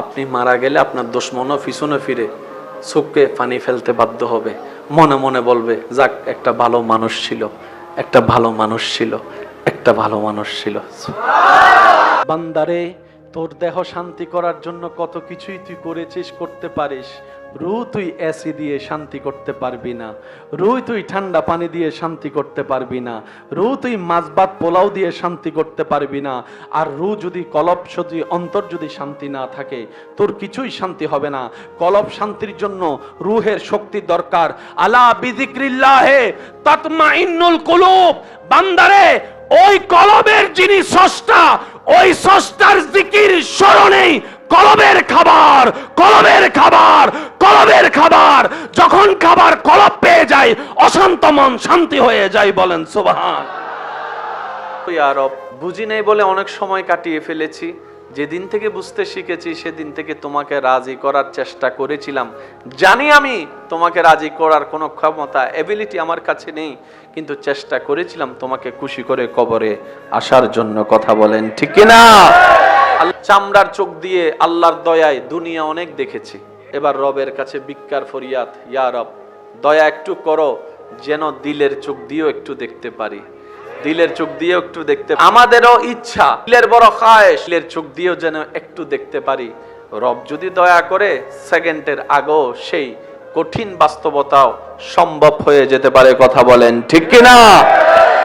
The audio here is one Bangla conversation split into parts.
আপনি মারা গেলে আপনার দুশমনও পিছনে ফিরে চোখে পানি ফেলতে বাধ্য হবে, মনে মনে বলবে যাক একটা ভালো মানুষ ছিল, একটা ভালো মানুষ ছিল, একটা ভালো মানুষ ছিল। বান্দারে, তোর দেহ শান্তি করার জন্য কত কিছুই তুই করেছিস, করতে পারিস। রুহ তুই এসি দিয়ে শান্তি করতে পারবি না, রুহ তুই ঠান্ডা পানি দিয়ে শান্তি করতে পারবি না, রুহ তুই মাছ ভাত পোলাও দিয়ে শান্তি করতে পারবি না। আর রুহ যদি কলব যদি অন্তর যদি শান্তি না থাকে, তোর কিছুই শান্তি হবে না। কলব শান্তির জন্য রুহের শক্তি দরকার। আলা বিযিক্রিল্লাহে তাতমাইন্নুল কুলুব। বান্দারে, ওই কলবের যিনি স্রষ্টা, ওই স্রষ্টার জিকির স্মরণেই কলবের খাবার, কলবের খাবার, কলবের খাবার। যখন খাবার কলব পেয়ে যায়, অশান্ত মন শান্তি হয়ে যায়। বলেন সুবহান। ইয়া রব, বুঝি নাই বলে অনেক সময় কাটিয়ে ফেলেছি। যেদিন থেকে বুঝতে শিখেছি সেদিন থেকে তোমাকে রাজি করার চেষ্টা করেছিলাম। জানি আমি তোমাকে রাজি করার কোনো ক্ষমতা এবিলিটি আমার কাছে নেই, কিন্তু চেষ্টা করেছিলাম তোমাকে খুশি করে কবরে আসার জন্য। কথা বলেন ঠিক কিনা? চামড়ার চোখ দিয়ে আল্লাহর দয়ায় দুনিয়া অনেক দেখেছি। এবার রবের কাছে ভিক্ষার ফরিয়াদ, ইয়া রব দয়া একটু করো, যেন দিলের চোখ দিয়েও একটু দেখতে পারি, দিলের চোখ দিয়েও একটু দেখতে। আমাদেরও ইচ্ছা, দিলের বড় খায়েশ, দিলের চোখ দিয়েও যেন একটু দেখতে পারি। রব যদি দয়া করে সেকেন্ডের আগেও সেই কঠিন বাস্তবতাও সম্ভব হয়ে যেতে পারে। কথা বলেন ঠিক কিনা?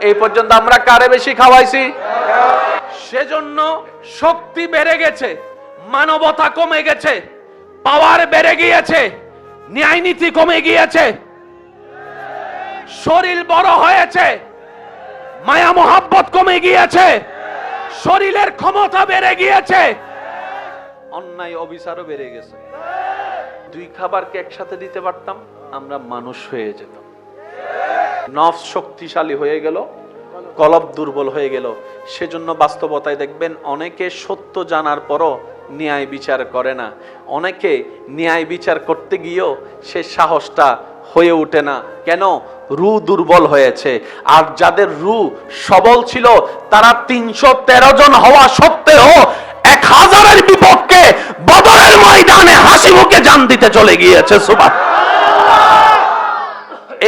এই পর্যন্ত আমরা কারে বেশি খাওয়াইছি? সেজন্য শক্তি বেড়ে গেছে, মানবতা কমে গেছে, পাওয়ার বেড়ে গিয়েছে, ন্যায় নীতি কমে গিয়েছে, শরীর বড় হয়েছে, মায়া মোহাব্বত কমে গিয়েছে, শরীরের ক্ষমতা বেড়ে গিয়েছে, অন্যায় অবিচারও বেড়ে গেছে। দুই খাবারকে একসাথে দিতে পারতাম, আমরা মানুষ হয়ে যেতাম। নফস শক্তিশালী হয়ে গেল, কলব দুর্বল হয়ে গেল। সেজন্য বাস্তবতায় দেখবেন অনেকে সত্য জানার পরও ন্যায় বিচার করে না, অনেকে ন্যায় বিচার করতে গিয়েও সে সাহসটা হয়ে ওঠে না। কেন? রূহ দুর্বল হয়েছে। আর যাদের রূহ সবল ছিল তারা 313 জন হওয়া সত্ত্বেও 1000-এর বিপক্ষে বদরের ময়দানে হাসি মুখে জান দিতে চলে গিয়েছে। সুবহানাল্লাহ।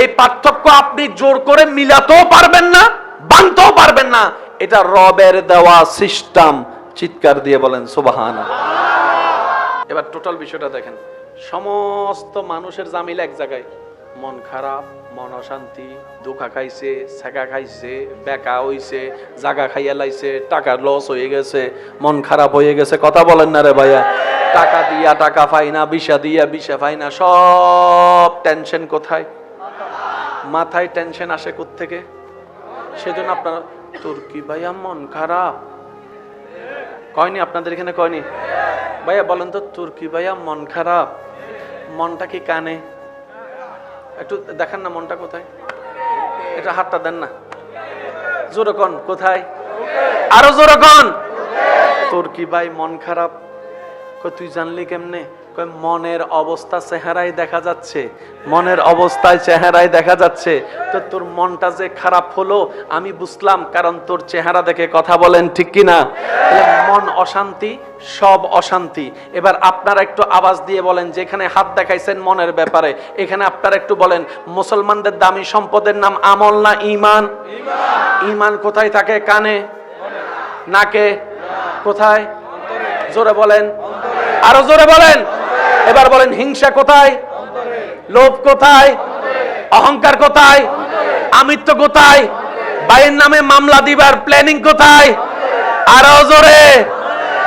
এই পার্থক্য আপনি জোর করে মিলাতেও পারবেন না, বানতেও পারবেন না। এটা রবের দেওয়া সিস্টেম। চিৎকার দিয়ে বলেন সুবহানাল্লাহ। এবার টোটাল বিষয়টা দেখেন, সমস্ত মানুষের জামিল এক জায়গায়। মন খারাপ, মন অশান্তি, ধোঁকা খাইছে, ছেঁকা খাইছে, বেকা হইছে, জাগা খাইয়া লাইছে, টাকা লস হয়ে গেছে, মন খারাপ হয়ে গেছে। কথা বলেন না রে ভাইয়া? টাকা দিয়া টাকা পাই না, বিষা দিয়া বিষা পাই না। সব টেনশন কোথায়? মাথায় টেনশন আসে কোত্থেকে? সেজন্য আপনার তোর কি ভাইয়া মন খারাপ কয়নি? আপনাদের এখানে কয়নি? ভাইয়া বলেন তো, তোর কি ভাইয়া মন খারাপ? মনটা কি কানে? একটু দেখেন না মনটা কোথায়? এটা হাতটা দেন না, জোরে কোন কোথায়? আরো জোরে কোন। তোর কি ভাই মন খারাপ? তুই জানলি কেমনে? মনের অবস্থা চেহারায় দেখা যাচ্ছে, মনের অবস্থায় চেহারায় দেখা যাচ্ছে। তো তোর মনটা যে খারাপ হলো আমি বুঝলাম, কারণ তোর চেহারা দেখে। কথা বলেন ঠিক কিনা? মন অশান্তি, সব অশান্তি। এবার আপনারা একটু আওয়াজ দিয়ে বলেন, যেখানে হাত দেখাইছেন মনের ব্যাপারে, এখানে আপনারা একটু বলেন, মুসলমানদের দামি সম্পদের নাম আমল না ঈমান? ঈমান কোথায় থাকে? কানে, নাকে, কোথায়? জোরে বলেন, আরো জোরে বলেন। এবার বলেন, হিংসা কোথায়? লোভ কোথায়? অহংকার কোথায়? আমিত্ব কোথায়? ভাইয়ের নামে মামলা দিবার প্ল্যানিং কোথায়? আরো জোরে।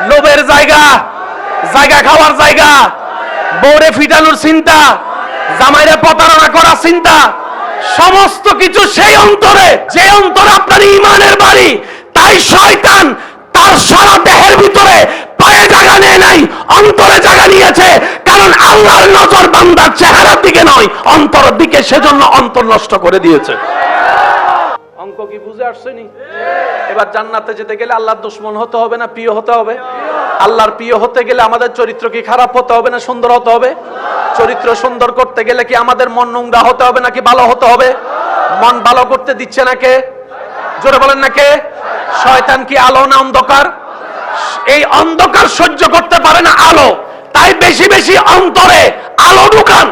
লোভের জায়গা, জায়গা খাওয়ার জায়গা, বউরে ফিটানোর চিন্তা, জামাইরে প্রতারণা করার চিন্তা, সমস্ত কিছু সেই অন্তরে, যে অন্তরে আপনার ঈমানের বাড়ি। তাই শয়তান তার সারা দেহের ভিতরে পায়ে জায়গা নেয় নাই, অন্তরে জায়গা নিয়েছে। কারণ আল্লাহর নজর বান্দার চেহারার দিকে নয়, অন্তরের দিকে। সেজন্য অন্তর নষ্ট করে দিয়েছে। অঙ্ক কি বুঝে আসছেনি? এবার জান্নাতে যেতে গেলে আল্লাহর দুশমন হতে হবে না প্রিয় হতে হবে? আল্লাহর প্রিয় হতে গেলে আমাদের চরিত্র কি খারাপ হতে হবে না সুন্দর হতে হবে? চরিত্র সুন্দর করতে গেলে কি আমাদের মন নোংরা হতে হবে নাকি ভালো হতে হবে? মন ভালো করতে দিচ্ছে না কে? জোরে বলেন না কে? শয়তান কি আলো না অন্ধকার? এই অন্ধকার সহ্য করতে পারে না আলো, তাই বেশি বেশি অন্তরে আলো ঢুকান।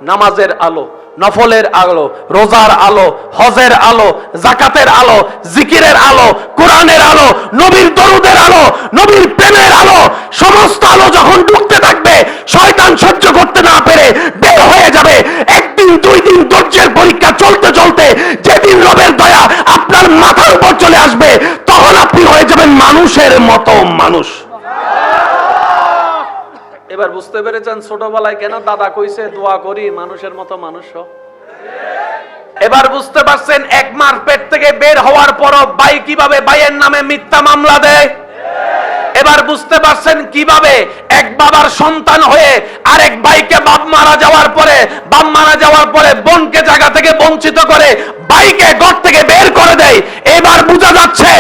নামাজের আলো, নফলের আলো, রোজার আলো, হজের আলো, যাকাতের আলো, জিকিরের আলো, কোরআনের আলো, নবীর দরুদের আলো, নবীর প্রেমের আলো, সমস্ত আলো যখন ঢুকতে থাকবে, শয়তান সহ্য করতে না পেরে বের হয়ে যাবে। একদিন দুই দিন ধৈর্যের পরীক্ষা চলতে চলতে যেদিন রবের দয়া আপনার মাথার উপর চলে আসবে, তখন আপনি হয়ে যাবেন মানুষের মতো মানুষ। এবার বুঝতে পেরেছেন ছোটবেলায় কেন দাদা কইছে দোয়া করি মানুষের মতো মানুষ হও? এবার বুঝতে পারছেন এক মার পেট থেকে বের হওয়ার পরও ভাই কিভাবে ভাইয়ের নামে মিথ্যা মামলা দেয়? এবার বুঝতে পারছেন কিভাবে এক বাবার সন্তান হয়ে আরেক ভাইকে বাপ মারা যাওয়ার পরে বোনকে জায়গা থেকে বঞ্চিত করে ভাইকে ঘর থেকে বের করে দেয়। এবার বোঝা যাচ্ছে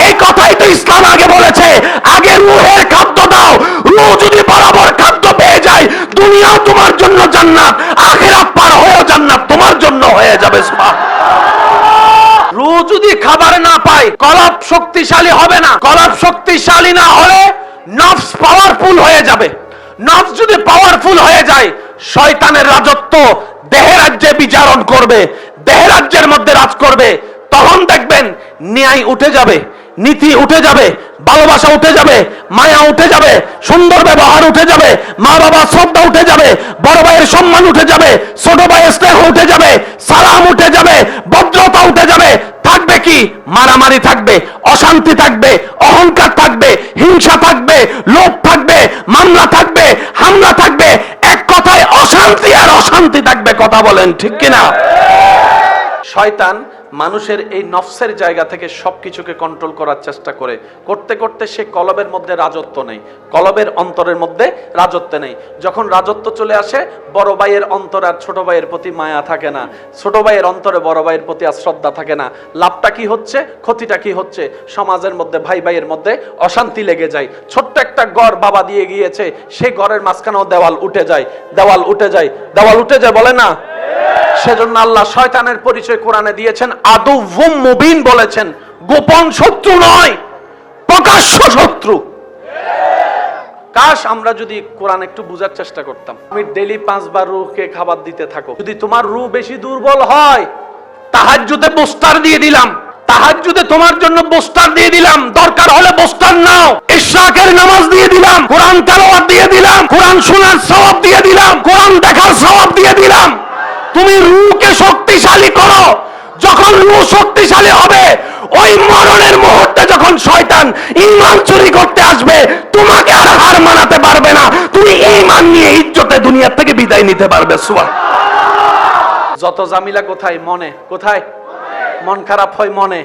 এই কথাই তো ইসলাম আগে বলেছে, আগে রূহের খাদ্য দাও। রূহ যদি বরাবর খাদ্য পেয়ে যায়, দুনিয়াও তোমার জন্য জান্নাত, আখিরাত পার হয়েও জান্নাত তোমার জন্য হয়ে যাবে। রূহ যদি খাবার না পায়, কলব শক্তিশালী হবে না। কলব শক্তিশালী না হলে নফস পাওয়ারফুল হয়ে যাবে। নফস যদি পাওয়ারফুল হয়ে যায়, শয়তানের রাজত্ব দেহের রাজ্যে বিচারণ করবে, দেহের রাজ্যের মধ্যে রাজ করবে। তখন দেখবেন ন্যায় উঠে যাবে, নীতি উঠে যাবে, ভালোবাসা উঠে যাবে, মায়া উঠে যাবে, সুন্দর ব্যবহার উঠে যাবে, মা বাবার শ্রদ্ধা উঠে যাবে, বড় ভাইয়ের সম্মান উঠে যাবে, ছোট ভাইয়ের স্নেহ উঠে যাবে, সালাম উঠে যাবে, ভদ্রতা উঠে যাবে। থাকবে কি? মারামারি থাকবে, অশান্তি থাকবে, অহংকার থাকবে, হিংসা থাকবে, লোভ থাকবে, মামলা থাকবে, হামলা থাকবে। এক কথায় অশান্তি আর অশান্তি থাকবে। কথা বলেন ঠিক কিনা? শয়তান মানুষের এই নফসের জায়গা থেকে সবকিছুকে কন্ট্রোল করার চেষ্টা করে, করতে করতে সে কলবের মধ্যে রাজত্ব নেই, কলবের অন্তরের মধ্যে রাজত্ব নেই। যখন রাজত্ব চলে আসে, বড় ভাইয়ের অন্তর আর ছোট ভাইয়ের প্রতি মায়া থাকে না, ছোট ভাইয়ের অন্তরে বড় ভাইয়ের প্রতি আর শ্রদ্ধা থাকে না। লাভটা কি হচ্ছে, ক্ষতিটা কি হচ্ছে? সমাজের মধ্যে ভাই ভাইয়ের মধ্যে অশান্তি লেগে যায়। ছোট্ট একটা ঘর বাবা দিয়ে গিয়েছে, সেই ঘরের মাঝখানেও দেওয়াল উঠে যায়, বলে না? সেজন্য আল্লাহ শয়তানের পরিচয় কোরআনে দিয়েছেন আদুউম মুবিন বলেছেন, গোপন শত্রু নয়, প্রকাশ্য শত্রু। কাশ আমরা যদি কোরআন একটু বুঝার চেষ্টা করতাম। আমি ডেইলি 5 বার রূহকে খাবার দিতে থাকো। যদি তোমার রূহ বেশি দুর্বল হয়, তাহাজ্জুদে বুস্টার দিয়ে দিলাম, তাহাজ্জুদে তোমার জন্য বুস্টার দিয়ে দিলাম, দরকার হলে বুস্টার নাও। ইশরাকের নামাজ দিয়ে দিলাম, কোরআন তেলাওয়াত দিয়ে দিলাম, কোরআন শোনার সওয়াব দিয়ে দিলাম, কোরআন দেখার সওয়াব দিয়ে দিলাম। তুমি রূহকে শক্তিশালী করো। যখন রূহ শক্তিশালী হবে, ওই মরণের মুহূর্তে যখন শয়তান ঈমান চুরি করতে আসবে, তোমাকে আর হার মানাতে পারবে না। তুমি ঈমান নিয়ে ইজ্জতে দুনিয়া থেকে বিদায় নিতে পারবে। সুবহানাল্লাহ। যত জামিলা কোথায়? মনে। কোথায়? মন খারাপ হয় মনে,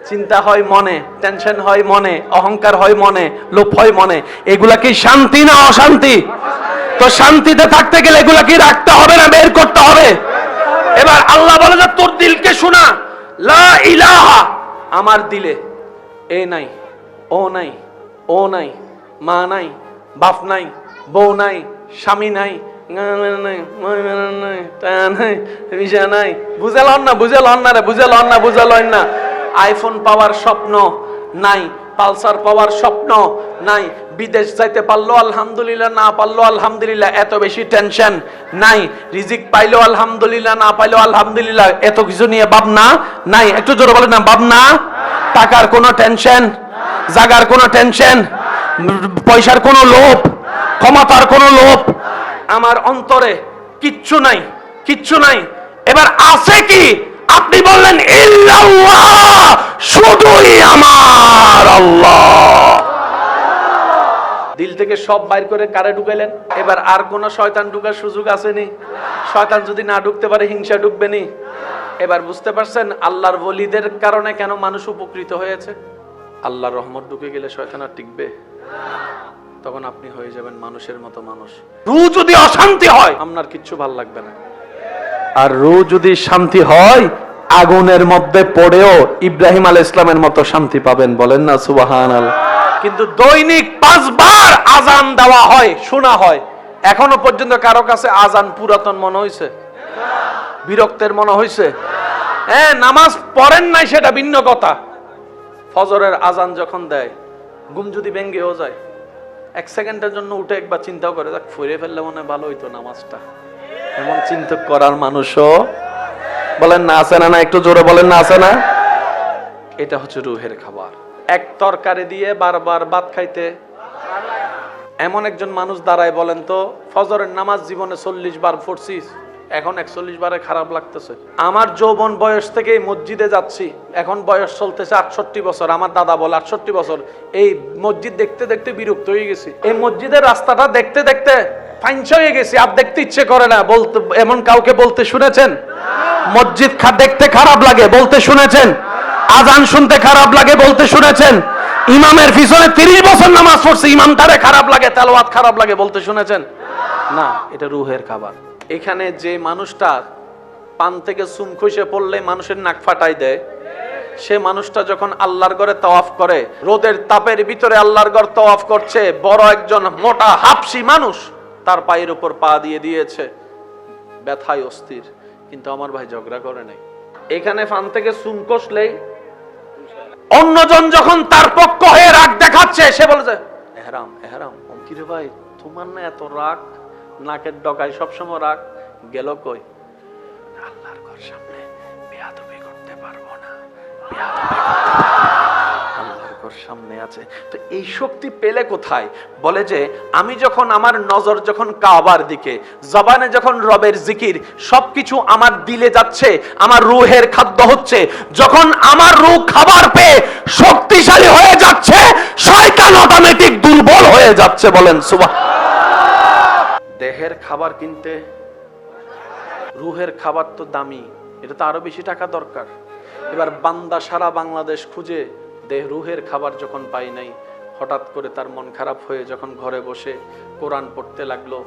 চিন্তা হয় মনে, টেনশন হয় মনে, অহংকার হয় মনে, লোভ হয় মনে। এগুলা কি শান্তি না অশান্তি? তো শান্তিতে থাকতে গেলে এগুলা কি রাখতে হবে না বের করতে হবে? এবার আল্লাহ বলে যে তোর দিলকে শোনা, লা ইলাহা, আমার দিলে এ নাই, ও নাই, ও নাই, মা নাই, বাপ নাই, বউ নাই, স্বামী নাই, আইফোন পাওয়ার স্বপ্ন নাই, পালসার পাওয়ার স্বপ্ন নাই, বিদেশ যাইতে পারলো আলহামদুলিল্লাহ, না পারলো আলহামদুলিল্লাহ, এত বেশি টেনশন নাই, রিজিক পাইলো আলহামদুলিল্লাহ, না পাইলো আলহামদুলিল্লাহ, এত কিছু নিয়ে ভাবনা নাই। একটু জোরে বলেন না, ভাবনা। টাকার কোনো টেনশন, জাগার কোনো টেনশন, পয়সার কোনো লোভ, ক্ষমতার কোনো লোভ আমার অন্তরে কিচ্ছু নাই, কিচ্ছু নাই। এবার আছে কি? আপনি বললেন ইল্লাল্লাহ, শুধুই আমার আল্লাহ। দিল থেকে সব বাইর করে কারে ঢুকাইলেন? এবার আর কোন শয়তান ঢুকার সুযোগ আসেনি। শয়তান যদি না ঢুকতে পারে, হিংসা ঢুকবে নি। এবার বুঝতে পারছেন আল্লাহর ওলিদের কারণে কেন মানুষ উপকৃত হয়েছে? আল্লাহর রহমত ঢুকে গেলে শয়তান আর টিকবে? তখন আপনি হয়ে যাবেন মানুষের মতো মানুষ। রূহ যদি অশান্তি হয়, আপনার কিচ্ছু ভাল লাগবে না। আর রূহ যদি শান্তি হয়, আগুনের মধ্যে পড়েও ইব্রাহিম আলাইহিস সালামের মতো শান্তি পাবেন। বলেন না সুবহানাল্লাহ। কিন্তু দৈনিক 5 বার আজান দেওয়া হয়, শোনা হয়, এখনো পর্যন্ত কারো কাছে আজান পুরাতন মনে হয়েছে? বিরক্তের মনে হয়েছে? হ্যাঁ, নামাজ পড়েন নাই সেটা ভিন্ন কথা, ফজরের আজান যখন দেয়, ঘুম যদি ভেঙ্গেও যায়, 1 সেকেন্ডের জন্য উঠে একবার চিন্তাও করে, দেখ ফিরে ফেললে মনে হয় ভালো হইতো নামাজটা, এমন চিন্তা করার মানুষও বলেন না আছে না? না একটু জোরে বলেন না আছে না? এটা হচ্ছে রুহের খাবার। এক তরকারি দিয়ে বারবার ভাত খাইতে এমন একজন মানুষ দাঁড়ায়, বলেন তো ফজরের নামাজ জীবনে 40 বার পড়ছিস, এখন 41 বারে খারাপ লাগতেছে। আমার যৌবন বয়স থেকে মসজিদে যাচ্ছি, এখন বয়স চলতেছে 68 বছর। আমার দাদা বলে 68 বছর। এই মসজিদ দেখতে দেখতে বিরক্ত হয়ে গেছি, এই মসজিদের রাস্তাটা দেখতে দেখতে ফাইনসা হয়ে গেছি, আর দেখতে ইচ্ছে করে না। বলতে এমন কাউকে বলতে শুনেছেন? মসজিদ দেখতে খারাপ লাগে বলতে শুনেছেন? আজান শুনতে খারাপ লাগে বলতে শুনেছেন? ইমামের পিছনে 30 বছর নামাজ পড়ছে, ইমামটারে খারাপ লাগে, তেলাওয়াত খারাপ লাগে বলতে শুনেছেন? না, এটা রুহের খাবার। এখানে যে মানুষটা পান থেকে চুন খসে পড়লে মানুষের নাক ফাটাই দেয়, সে মানুষটা যখন আল্লাহর ঘরে তাওয়াফ করে, রোদের তাপের ভিতরে আল্লাহর ঘর তাওয়াফ করছে, বড় একজন মোটা হাফসি মানুষ তার পায়ের উপর পা দিয়ে দিয়েছে, ব্যথায় অস্থির, কিন্তু আমার ভাই ঝগড়া করে নাই। এখানে পান থেকে চুন কষলেই অন্যজন যখন তার পক্ষ হয়ে রাগ দেখাচ্ছে, সে বলে যে এহরাম এহরাম। কিরে ভাই, তোমার না এত রাগ, নাকের ডগায় সবসময় রাগ, গেল কই? আল্লাহর ঘর সামনে বেয়াদবি করতে পারবো না, আল্লাহর ঘর সামনে আছে। তো এই শক্তি পেলে কোথায়? বলে যে আমি যখন আমার নজর যখন কাবার দিকে, জবানে যখন রবের জিকির, সবকিছু আমার দিলে যাচ্ছে, আমার রুহের খাদ্য হচ্ছে, যখন আমার রূহ খাবার পেয়ে শক্তিশালী হয়ে যাচ্ছে, শয়তান অটোমেটিক দুর্বল হয়ে যাচ্ছে। বলেন সুবহান। দেহের খাবার কিনতে রুহের খাবার তো দামি, এটা তো আরো বেশি টাকা দরকার। এবার বান্দা সারা বাংলাদেশ খুঁজে রুহের খাবার যখন পাই নাই, হঠাৎ করে তার মন খারাপ হয়ে যখন ঘরে বসে কোরআন পড়তে লাগলো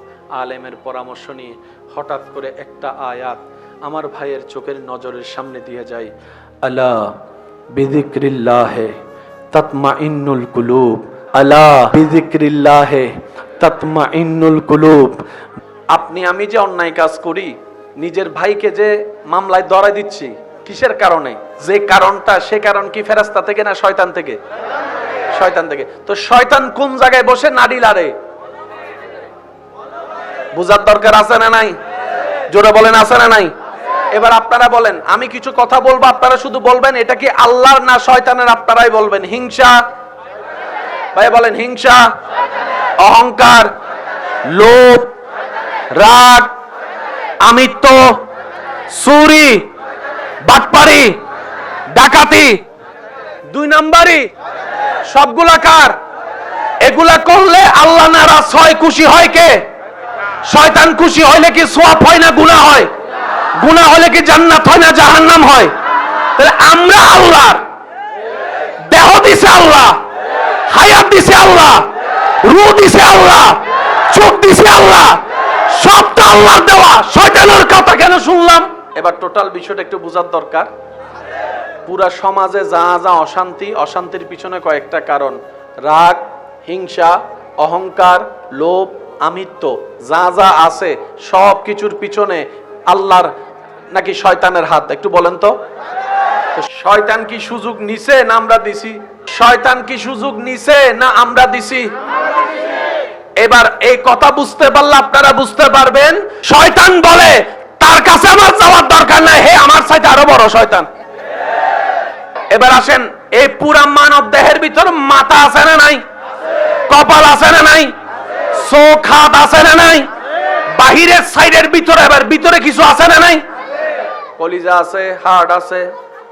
আলেমের পরামর্শ নিয়ে, হঠাৎ করে একটা আয়াত আমার ভাইয়ের চোখের নজরের সামনে দিয়ে যায়, আলা বিযিকরিল্লাহে তাতমাইন্নুল কুলুব, আলা বিযিকরিল্লাহে তাতমাইন্নুল কুলুব। আপনি আমি যে অন্যায় কাজ করি, নিজের ভাইকে যে মামলায় ধরাই দিচ্ছি, কিসের কারণে? যে কারণটা, সে কারণ কি ফেরেশতা থেকে না শয়তান থেকে? শয়তান থেকে। তো শয়তান কোন জায়গায় বসে নাড়ি লাড়ে, বুঝার দরকার আছে না নাই? জোরে বলেন আছে না নাই? এবার আপনারা বলেন, আমি কিছু কথা বলবো, আপনারা শুধু বলবেন এটা কি আল্লাহর না শয়তানের, আপনারাই বলবেন। হিংসা, ভাই বলেন হিংসা, অহংকার, লোভ, রাগ, আমিত্ব, চুরি, বাটপারি, ডাকাতি, 2 নাম্বারি, সবগুলা কার? এগুলা করলে আল্লাহ নারাজ হয়, খুশি হয় কে? শয়তান খুশি হইলে কি সওয়াব হয় না গুনাহ হয়? গুনাহ হলে কি জান্নাত হয় না জাহান্নাম হয়? তাহলে আমরা আল্লাহর, দেহ দিছে আল্লাহ, হায়াত দিছে আল্লাহ, রূহ দিছে আল্লাহ, চোখ দিছে আল্লাহ, সবটা আল্লাহর দেওয়া, শয়তানের কথা কেন শুনলাম? এবার টোটাল বিষয়টা একটু বোঝার দরকার। পুরা সমাজে যা যা অশান্তি, অশান্তির পিছনে কয়েকটা কারণ, রাগ, হিংসা, অহংকার, লোভ, আমিত্ব, যা যা আছে সব কিছুর পিছনে আল্লাহর নাকি শয়তানের হাত? একটু বলেন তো। শয়তান কি সুযোগ নিছে না আমরা দিছি? শয়তান কি সুযোগ নিছে না আমরা দিছি? এবার এই কথা বুঝতে পারলে আপনারা বুঝতে পারবেন, শয়তান বলে তার কাছে আমার যাওয়ার দরকার নাই, হে আমার চাইতে আরো বড় শয়তান। এবার আসেন, এই পুরা মানব দেহের ভিতর মাথা আছে না নাই? কপাল আছে না নাই? চোখ হাত আছে না নাই? বাহিরের সাইডের ভিতরে, এবার ভিতরে কিছু আছে না নাই? কলিজা আছে, হার্ট আছে,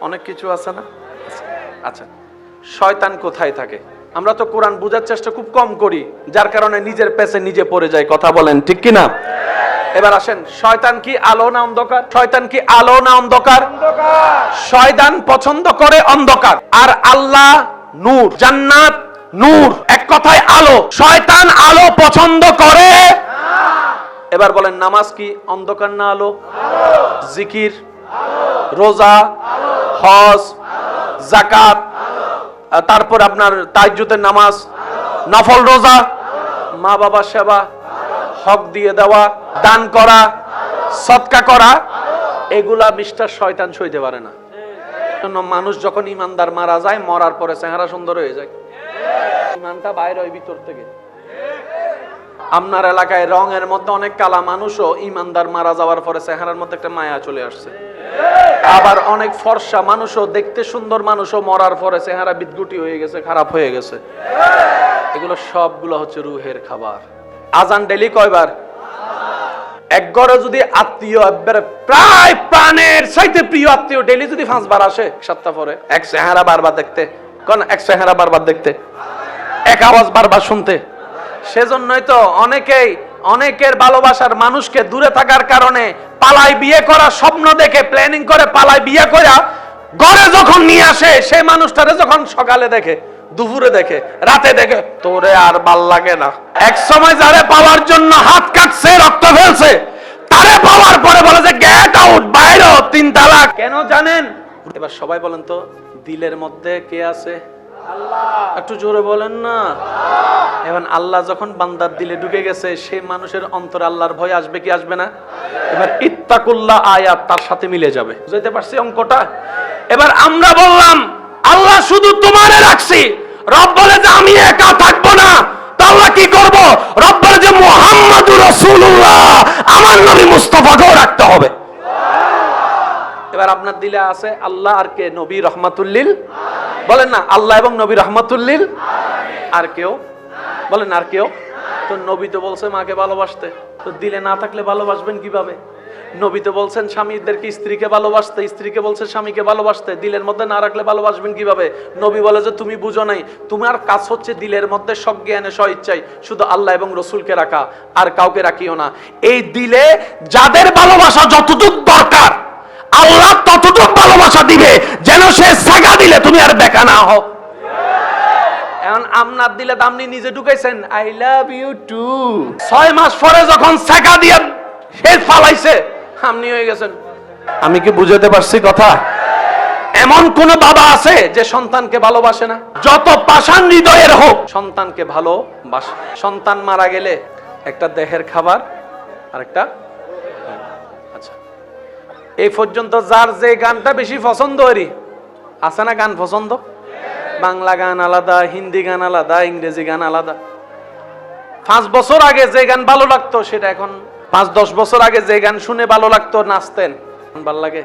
অনেক কিছু আছে না? আচ্ছা, শয়তান কোথায় থাকে? আমরা তো কোরআন বোঝার চেষ্টা খুব কম করি, যার কারণে নিজের পেছে নিজে পড়ে যায়। কথা বলেন ঠিক কিনা? এবার আসেন, শয়তান কি আলো না অন্ধকার? শয়তান কি আলো না অন্ধকার? শয়তান পছন্দ করে অন্ধকার, আর আল্লাহ নূর, জান্নাত নূর, এক কথায় আলো। শয়তান আলো পছন্দ করে। এবার বলেন, নামাজ কি অন্ধকার না আলো? জিকির, রোজা, হজ, যাকাত, তারপর আপনার তাহাজ্জুদের নামাজ, নফল রোজা, মা বাবার সেবা, হক দিয়ে দেওয়া, দান করা, সদকা করা, এগুলা মিস্টার শয়তান সইতে পারে না। মানুষ যখন ইমানদার মারা যায়, মরার পরে চেহারা সুন্দর হয়ে যায়, ইমানটা বাইরে হয় ভিতর থেকে। আপনার এলাকায় রঙের মধ্যে অনেক কালা মানুষও ইমানদার মারা যাওয়ার পরে চেহারার মধ্যে একটা মায়া চলে আসছে। আবার অনেক ফর্সা মানুষও, দেখতে সুন্দর মানুষও মরার পরে চেহারা বিদগুটি হয়ে গেছে, খারাপ হয়ে গেছে। এগুলো সবগুলো হচ্ছে রুহের খাবার। আজান ডেলি কয়বার? এক ঘরে যদি আত্মীয় প্রায় প্রাণের চাইতে প্রিয় আত্মীয় ডেলি যদি 5 বার আসে, 7টা পরে এক চেহারা বারবার দেখতে, কোন এক চেহারা বারবার দেখতে, এক আওয়াজ বারবার শুনতে। সেজন্যই তো অনেকের ভালোবাসার মানুষকে দূরে থাকার কারণে পালাই বিয়ে করা স্বপ্ন দেখে প্ল্যানিং করে পালাই বিয়ে করা ঘরে যখন নিয়ে আসে, সেই মানুষটারে যখন সকালে দেখে, দুপুরে দেখে, রাতে দেখে, তোরে আর ভাল লাগে না। এক সময় যারে পাওয়ার জন্য হাত কাটছে, রক্ত ফেলছে, তারে পাওয়ার পরে বলে যে গেট আউট, বাইরে 3 তালাক। কেন জানেন? এবার সবাই বলেন তো, দিলের মধ্যে কে আছে? আল্লাহ। একটু জোরে বলেন না। এখন আল্লাহ যখন বান্দার দিলে ঢুকে গেছে, সেই মানুষের অন্তরে আল্লাহর ভয় আসবে কি আসবে না? এবার ইত্তাকুল্লাহ আয়াত তার সাথে মিলে যাবে। বুঝতে পারছি অঙ্কটা? এবার আমরা বললাম আল্লাহ শুধু তোমারে রাখছি, রব বলে যে আমি একা থাকবো না, তাহলে কি করব? রব বলে যে মুহাম্মাদুর রাসূলুল্লাহ, আমার নবী মুস্তাফাকেও রাখতে হবে। এবার আপনার দিলে আছে আল্লাহ আর কে? নবী রহমাতুল্লিল। বলেন না, আল্লাহ এবং নবী রহমাতুল্লিল। আর কেউ? বলেন আর কেউ? তো নবী তো বলছে মাকে ভালোবাসতে, তো দিলে না থাকলে ভালোবাসবেন কিভাবে? নবী তো বলছেন স্বামীদেরকে স্ত্রীকে ভালোবাসতে, স্ত্রীকে বলছে স্বামীকে ভালোবাসতে, দিলের মধ্যে না রাখলে ভালোবাসবেন কিভাবে? নবী বলে যে তুমি বুঝো নাই, তোমার কাজ হচ্ছে দিলের মধ্যে সজ্ঞানে স্বইচ্ছায় শুধু আল্লাহ এবং রসুলকে রাখা, আর কাউকে রাখিও না। এই দিলে যাদের ভালোবাসা যতটুকু দরকার, আল্লাহ ততটুকু ভালোবাসা দিবে, যেন সে সাগা দিলে তুমি আর বেকা না হও। এখন আপনার দিলে আপনি নিজে ঢুকাইছেন আই লাভ ইউ টু, 6 মাস পরে যখন সাগা দিয়ে সে পালাইছে, আপনি হয়ে গেছেন। আমি কি বুঝাতে পারছি কথা? এমন কোন বাবা আছে যে সন্তানকে ভালোবাসে না? যত পাষাণ হৃদয়ের হোক, সন্তানকে ভালোবাসে। সন্তান মারা গেলে একটা দেহের খাবার আর একটা, আচ্ছা এই পর্যন্ত যার যে গানটা বেশি পছন্দ হরি আছে না? গান পছন্দ, বাংলা গান আলাদা, হিন্দি গান আলাদা, ইংরেজি গান আলাদা। 5 বছর আগে যে গান ভালো লাগতো সেটা এখন 5-10 বছর আগে যে গান শুনে ভালো লাগতো, নাচতেন, ভালো লাগে।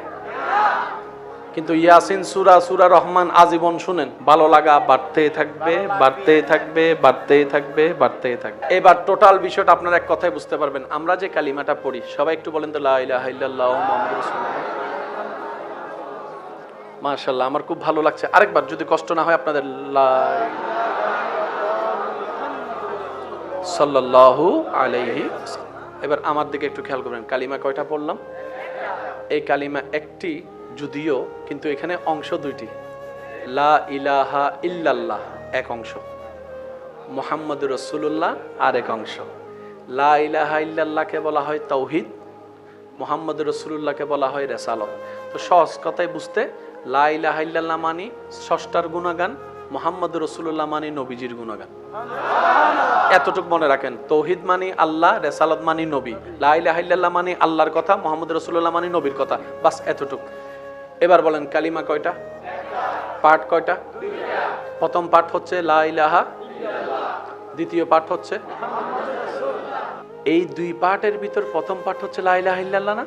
কিন্তু ইয়াসিন সূরা রহমান আজীবন শুনেন, ভালো লাগা বাড়তেই থাকবে, বাড়তেই থাকবে, বাড়তেই থাকবে, বাড়তেই থাকবে। এবার টোটাল বিষয়টা আপনারা এক কথায় বুঝতে পারবেন। আমরা যে কালিমাটা পড়ি, সবাই একটু বলেন তো লা ইলাহা ইল্লাল্লাহু মুহাম্মাদুর রাসূলুল্লাহ। মাশাআল্লাহ, আমার খুব ভালো লাগছে। আরেকবার যদি কষ্ট না হয় আপনাদের, লা সাল্লাল্লাহু আলাইহি ওয়াসাল্লাম। এবার আমার দিকে একটু খেয়াল করবেন, কালিমা কয়টা পড়লাম? এই কালিমা একটি যদিও, কিন্তু এখানে অংশ 2টি। লা ইলাহা ইল্লাল্লাহ এক অংশ, মুহাম্মাদুর রাসূলুল্লাহ আরেক অংশ। লা ইলাহা ইল্লাল্লাহকে বলা হয় তাওহীদ, মুহাম্মাদুর রাসূলুল্লাহকে বলা হয় রিসালাত। তো সহজ কথায় বুঝতে, লা ইলাহা ইল্লাল্লাহ মানে স্রষ্টার গুণগান, মুহাম্মাদুর রাসূলুল্লাহ মানে নবীজির গুণগান। এতটুকু মনে রাখেন, তাওহীদ মানে আল্লাহ, রিসালাত মানে নবী, লা ইলাহা ইল্লাল্লাহ মানে আল্লাহর কথা, মুহাম্মাদুর রাসূলুল্লাহ মানে নবীর কথা, বাস এতটুকু। এবার বলেন কালিমা কয়টা? পার্ট কয়টা? প্রথম পার্ট হচ্ছে লা ইলাহা, দ্বিতীয় পার্ট হচ্ছে, এই 2 পার্টের ভিতর প্রথম পার্ট হচ্ছে লা ইলাহা ইল্লাল্লাহ না?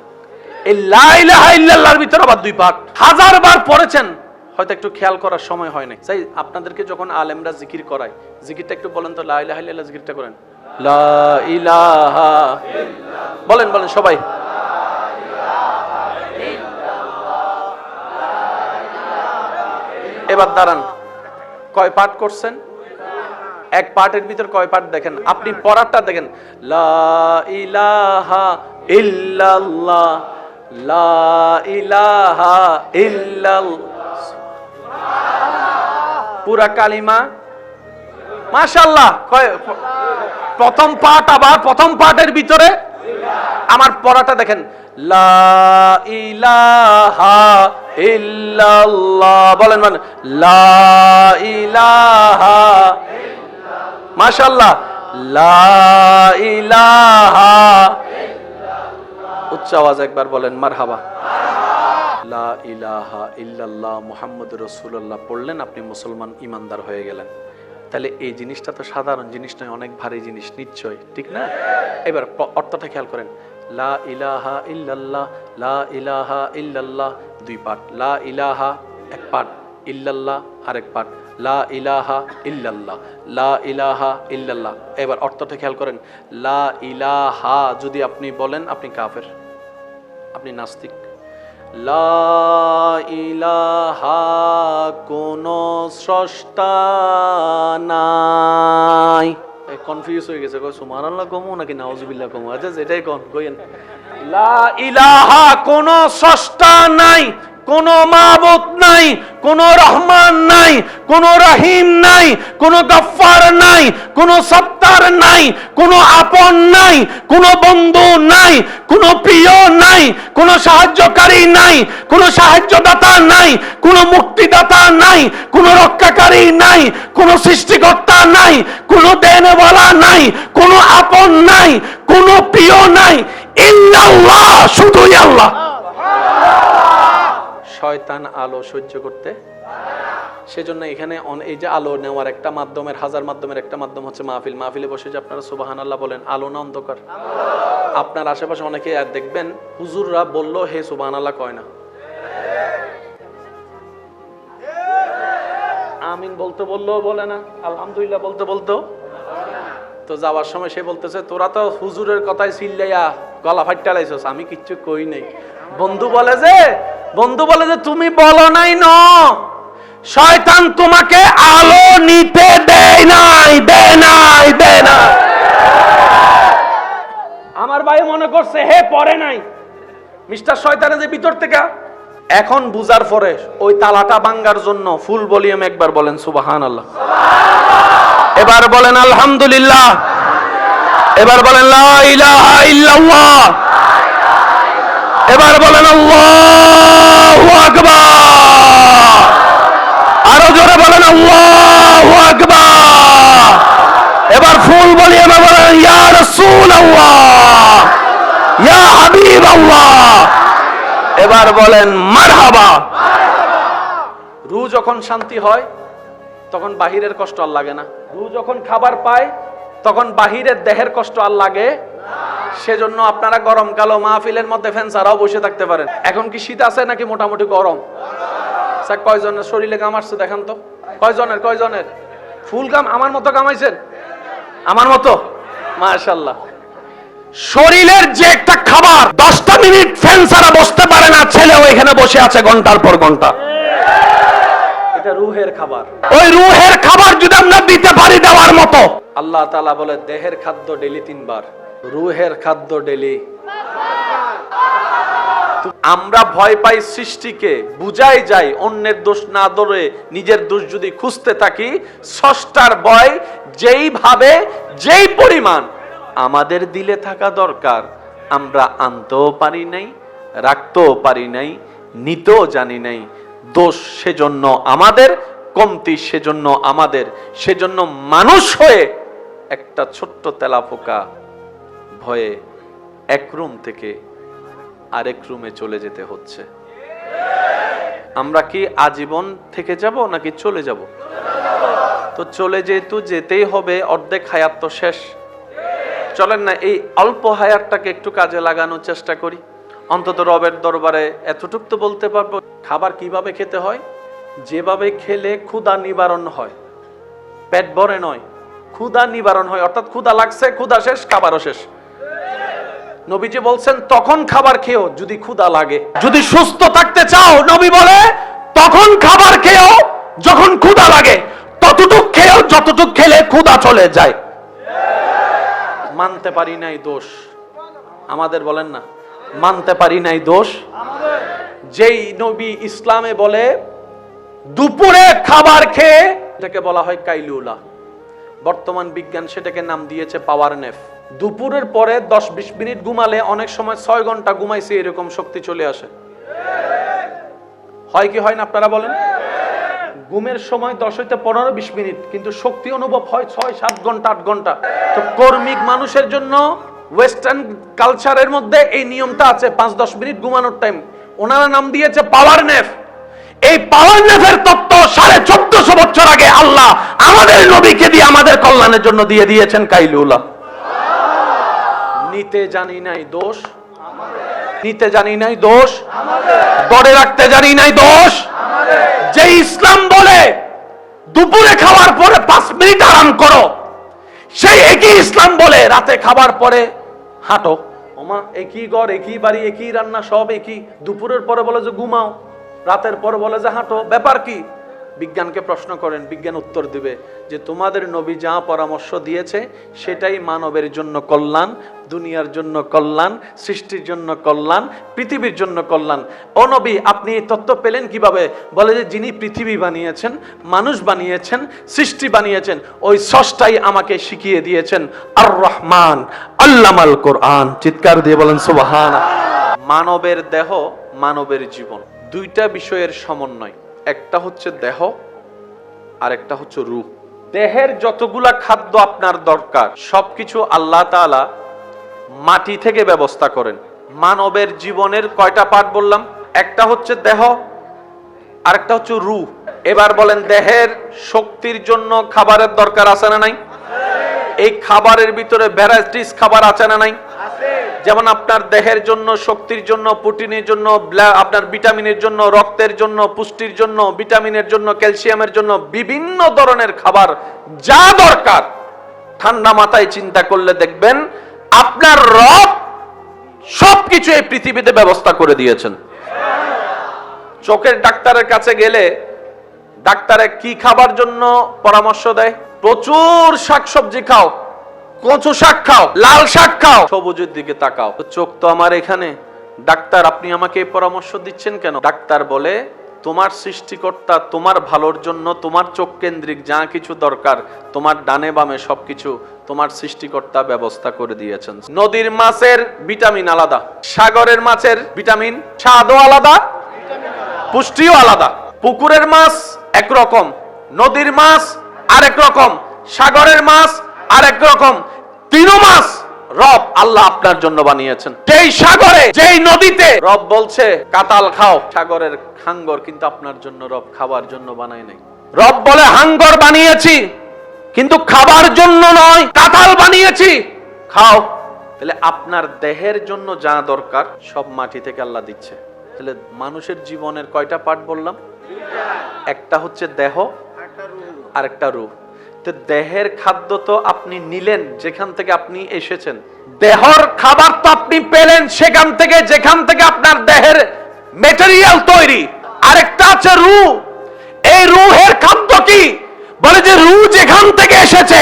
এই লা ইলাহা ইল্লাল্লাহর ভিতর আবার 2 পার্ট, 1000 বার পড়েছেন, হয়তো একটু খেয়াল করার সময় হয় না। তাই আপনাদেরকে যখন আলেমরা জিকির করায়, জিকিরটা একটু বলেন তো, লা ইলাহা ইল্লাল্লাহ জিকিরটা করেন, লা ইলাহা ইল্লাল্লাহ। বলেন সবাই, এবার দাঁড়ান, কয় পার্ট করছেন? এক পার্টের ভিতর কয় পার্ট দেখেন, আপনি পড়ারটা দেখেন, লা ইলাহা ইল্লাল্লাহ, লা ইলাহা ইল্লাল্লাহ, পুরা কালিমা। মাশাআল্লাহ, প্রথম পার্ট, আবার প্রথম পার্টের ভিতরে আমার পড়াটা দেখেন, লা ইলাহা ইল্লাল্লাহ। বলেন লা ইলাহা, মাশাআল্লাহ, লা ইলাহা, উচ্চ আওয়াজ একবার বলেন মারহাবা। লা ইলাহা ইল্লাল্লাহ মুহাম্মাদুর রাসূলুল্লাহ পড়লেন, আপনি মুসলমান ইমানদার হয়ে গেলেন। তাহলে এই জিনিসটা তো সাধারণ জিনিস নয়, অনেক ভারী জিনিস নিশ্চয়, ঠিক না? এবার অর্থটা খেয়াল করেন। লা ইলাহা ইল্লাল্লাহ, লা ইলাহা ইল্লাল্লাহ, দুই পাঠ। লা ইলাহা এক পাঠ, ইল্লাল্লাহ আরেক পাঠ। লা ইলাহা ইল্লাল্লাহ, লা ইলাহা ইল্লাল্লাহ। এবার অর্থটা খেয়াল করেন। লা ইলাহা যদি আপনি বলেন, আপনি কাফের, আপনি নাস্তিক। লা ইলাহা কোনো স্রষ্টা নাই। কনফিউজ হয়ে গেছে, কই সুবহানাল্লাহ কমু নাকি নাউজুবিল্লাহ কমু? আচ্ছা এটাই কইেন। লা ইলাহা কোনো স্রষ্টা নাই, কোনো মাবুদ নাই, কোনো রহমান নাই, কোনো রহিম নাই, কোনো গফফার নাই, কোনো সত্তার নাই, কোনো আপন নাই, কোনো বন্ধু নাই, কোনো প্রিয় নাই, কোনো সাহায্যকারী নাই, কোনো সাহায্যদাতা নাই, কোনো মুক্তিদাতা নাই, কোনো রক্ষাকারী নাই, কোনো সৃষ্টিকর্তা নাই, কোনো দেনওয়ালা নাই, কোনো আপন নাই, কোনো প্রিয় নাই, ইল্লাল্লাহ, শুধুই আল্লাহ। শয়তান আলো সহ্য করতে, সেজন্য এখানে এই যে আলো নেওয়ার একটা মাধ্যমের, হাজার মাধ্যমের একটা মাধ্যম হচ্ছে মাহফিল। মাহফিলে বসে যে আপনারা সুবহানাল্লাহ বলেন, আলো না অন্ধকার? আপনার আশেপাশে অনেকে আর দেখবেন হুজুররা বললো হে সুবহানাল্লাহ কয় না, আমিন বলতে বললো বলে না, আলহামদুলিল্লাহ বলতে বলতো। তো যাওয়ার সময় সে বলতেছে তোরা তো হুজুরের কথায় চিল্লাইয়া গলা ফাইট্টা লাইছস, আমি কিচ্ছু কই নাই। বন্ধু বলে যে তুমি বলো নাই, ন শয়তান তোমাকে আলো নিতে দেয় নাই। আমার ভাই মনে করছে হে পড়ে নাই, মিস্টার শয়তানে যে ভিতর থেকে এখন বুঝার পরে ওই তালাটা ভাঙার জন্য ফুল ভলিউম একবার বলেন সুবহানাল্লাহ, এবার বলেন আলহামদুলিল্লাহ, এবার বলেন লা ইলাহা ইল্লাল্লাহ, এবার বলেন আল্লাহু আকবার, আরো জোরে বলেন আল্লাহু আকবার, এবার ফুল ভলিউমে বলেন ইয়া রাসূলুল্লাহ, ইয়া হাবিবাল্লাহ, এবার বলেন মারহাবা। রূহ যখন শান্তি হয় তখন বাহিরের কষ্ট আর লাগে না। রূহ যখন খাবার পায় তখন বাহিরের দেহের কষ্ট আর লাগে। সেজন্য আপনারা গরমকালে মাহফিলের মধ্যে ফ্যান ছাড়াও বসে থাকতে পারেন। এখন কি শীত আছে নাকি মোটামুটি গরম? স্যার কয়জনের শরীরে ঘাম আসছে দেখান তো, কয়জনের ফুল ঘাম আমার মতো ঘামাইছেন? আমার মতো? মাশাআল্লাহ। শরীরের যে একটা খাবার 10টা মিনিট ফ্যান ছাড়া বসতে পারে না, ছেলেও এখানে বসে আছে ঘন্টার পর ঘন্টা। এটা রূহের খাবার। ওই রূহের খাবার যদি আমরা দিতে পারি দেওয়ার মতো, আল্লাহ তাআলা বলে দেহের খাদ্য ডেলি 3 বার, রূহের খাদ্য ডেলি। আমরা ভয় পাই সৃষ্টিকে, বুঝাই যাই অন্যের দোষ না ধরে নিজের দোষ যদি খুঁজতে থাকি। স্রষ্টার ভয় যেইভাবে যেই পরিমাণ আমাদের দিলে থাকা দরকার আমরা আনতেও পারি নাই, রাখতেও পারি নাই, নিতেও জানি নাই। দোষ সেজন্য আমাদের, কমতি সেজন্য আমাদের। সেজন্য মানুষ হয়ে একটা ছোট্ট তেলাপোকা ভয়ে এক রুম থেকে আরেক রুমে চলে যেতে হচ্ছে। আমরা কি আজীবন থেকে যাব নাকি চলে যাব? তো চলে যেহেতু যেতেই হবে, অর্ধেক হায়াত তো শেষ। চলেন না এই অল্প হায়াতটাকে একটু কাজে লাগানোর চেষ্টা করি। অন্তত রবের দরবারে এতটুক তো বলতে পারবো খাবার কিভাবে খেতে হয়, যেভাবে খেলে ক্ষুধা নিবারণ হয়, পেট ভরে নয়, ক্ষুধা নিবারণ হয়। অর্থাৎ ক্ষুধা লাগছে, ক্ষুধা শেষ, খাবারও শেষ। নবীজি বলছেন তখন খাবার খেও যদি ক্ষুধা লাগে। যদি সুস্থ থাকতে চাও, নবী বলে তখন খাবার খেও যখন ক্ষুধা লাগে, ততটুক খেও যতটুক খেলে ক্ষুধা চলে যায়। মানতে পারি নাই দোষ আমাদের, বলেন না মানতে পারি নাই দোষ। যেই নবী ইসলামে বলে দুপুরে খাবার খেয়ে, এটাকে বলা হয় কাইলুলা। বর্তমান বিজ্ঞান সেটাকে নাম দিয়েছে পাওয়ার নেপ। দুপুরের পরে 10-20 মিনিট ঘুমালে অনেক সময় 6 ঘন্টা ঘুমাইছে এরকম শক্তি চলে আসে। হয় কি হয় না আপনারা বলেন? ঘুমের সময় 10 হইতে 15-20 মিনিট, কিন্তু শক্তি অনুভব হয় 6-7 ঘন্টা 8 ঘন্টা। তো কর্মিক মানুষের জন্য ওয়েস্টার্ন কালচারের মধ্যে এই নিয়মটা আছে 5-10 মিনিট ঘুমানোর টাইম। ওনারা নাম দিয়েছে পাওয়ার নেফ। এই পাওয়ার নেফের তত্ত্ব 1450 বছর আগে আল্লাহ আমাদের নবীকে দিয়ে আমাদের কল্যাণের জন্য দিয়ে দিয়েছেন কাইলুল্লাহ। নিতে জানি নাই দোষ, নিতে জানি নাই দোষ, ধরে রাখতে জানি নাই দোষ। যে ইসলাম বলে দুপুরে খাওয়ার পরে 5 মিনিট আরাম করো, সেই একই ইসলাম বলে রাতে খাবার পরে হাঁটো। ওমা একই ঘর, একই বাড়ি, একই রান্না, সব একই। দুপুরের পরে বলে যে ঘুমাও, রাতের পরে বলে যে হাঁটো, ব্যাপার কি? বিজ্ঞানকে প্রশ্ন করেন, বিজ্ঞান উত্তর দিবে যে তোমাদের নবী যা পরামর্শ দিয়েছে সেটাই মানবের জন্য কল্যাণ, দুনিয়ার জন্য কল্যাণ, সৃষ্টির জন্য কল্যাণ, পৃথিবীর জন্য কল্যাণ। ও নবী, আপনি এই তত্ত্ব পেলেন কিভাবে? বলে যে যিনি পৃথিবী বানিয়েছেন, মানুষ বানিয়েছেন, সৃষ্টি বানিয়েছেন, ওই স্রষ্টাই আমাকে শিখিয়ে দিয়েছেন। আর রহমান আল্লামাল কোরআন। চিৎকার দিয়ে বলেন সুবহানাল্লাহ। মানবের দেহ, মানবের জীবন, দুইটা বিষয়ের সমন্বয়। একটা হচ্ছে দেহ আর একটা হচ্ছে রূহ। দেহের যতগুলা খাদ্য আপনার দরকার সবকিছু আল্লাহ তাআলা মাটি থেকে ব্যবস্থা করেন। মানবের জীবনের কয়টা পার্ট বললাম? একটা হচ্ছে দেহ আর একটা হচ্ছে রূহ। এবার বলেন, দেহের শক্তির জন্য খাবারের দরকার আছে না নাই? এই খাবারের ভিতরে ভ্যারাইটিস খাবার আছে না নাই? যেমন আপনার দেহের জন্য, শক্তির জন্য, প্রোটিনের জন্য, আপনার ভিটামিনের জন্য, রক্তের জন্য, পুষ্টির জন্য, ভিটামিনের জন্য, ক্যালসিয়ামের জন্য বিভিন্ন ধরনের খাবার যা দরকার, ঠান্ডা মাথায় চিন্তা করলে দেখবেন আপনার রব সবকিছু এই পৃথিবীতে ব্যবস্থা করে দিয়েছেন। চোখের ডাক্তারের কাছে গেলে ডাক্তারে কি খাবার জন্য পরামর্শ দেয়? প্রচুর শাকসবজি খাও, কচু শাক খাও, লাল শাক খাও, সবুজের দিকে তাকাও। চোখ তো আমার এখানে। ডাক্তার, আপনি আমাকে এই পরামর্শ দিচ্ছেন কেন? ডাক্তার বলে, তোমার সৃষ্টিকর্তা তোমার ভালোর জন্য তোমার চোখ কেন্দ্রিক যা কিছু দরকার তোমার ডানে বামে সবকিছু তোমার সৃষ্টিকর্তা ব্যবস্থা করে দিয়েছেন। নদীর মাছের ভিটামিন আলাদা, সাগরের মাছের ভিটামিন স্বাদও আলাদা, পুষ্টিও আলাদা। পুকুরের মাছ একরকম, নদীর মাছ আরেক রকম, সাগরের মাছ আরেক রকম। তিনও মাছ রব আল্লাহ আপনার জন্য বানিয়েছেন। যেই সাগরে, যেই নদীতে রব বলছে কাতাল খাও, সাগরের হাঙ্গর কিন্তু আপনার জন্য রব খাবার জন্য বানায় নাই। রব বলে হাঙ্গর বানিয়েছি কিন্তু খাবার জন্য নয়, কাতাল বানিয়েছি, খাও। তাহলে আপনার দেহের জন্য যা দরকার সব মাটি থেকে আল্লাহ দিচ্ছে। তাহলে মানুষের জীবনের কয়টা পার্ট বললাম? একটা হচ্ছে দেহ আর একটা রূহ। তো দেহের খাদ্য তো আপনি নিলেন যেখান থেকে আপনি এসেছেন, দেহর খাবার তো আপনি পেলেন সেখান থেকে যেখান থেকে আপনার দেহের ম্যাটেরিয়াল তৈরি। আরেকটা আছে রূহ। এই রূহের খাদ্য কি? বলে যে রূহ যেখান থেকে এসেছে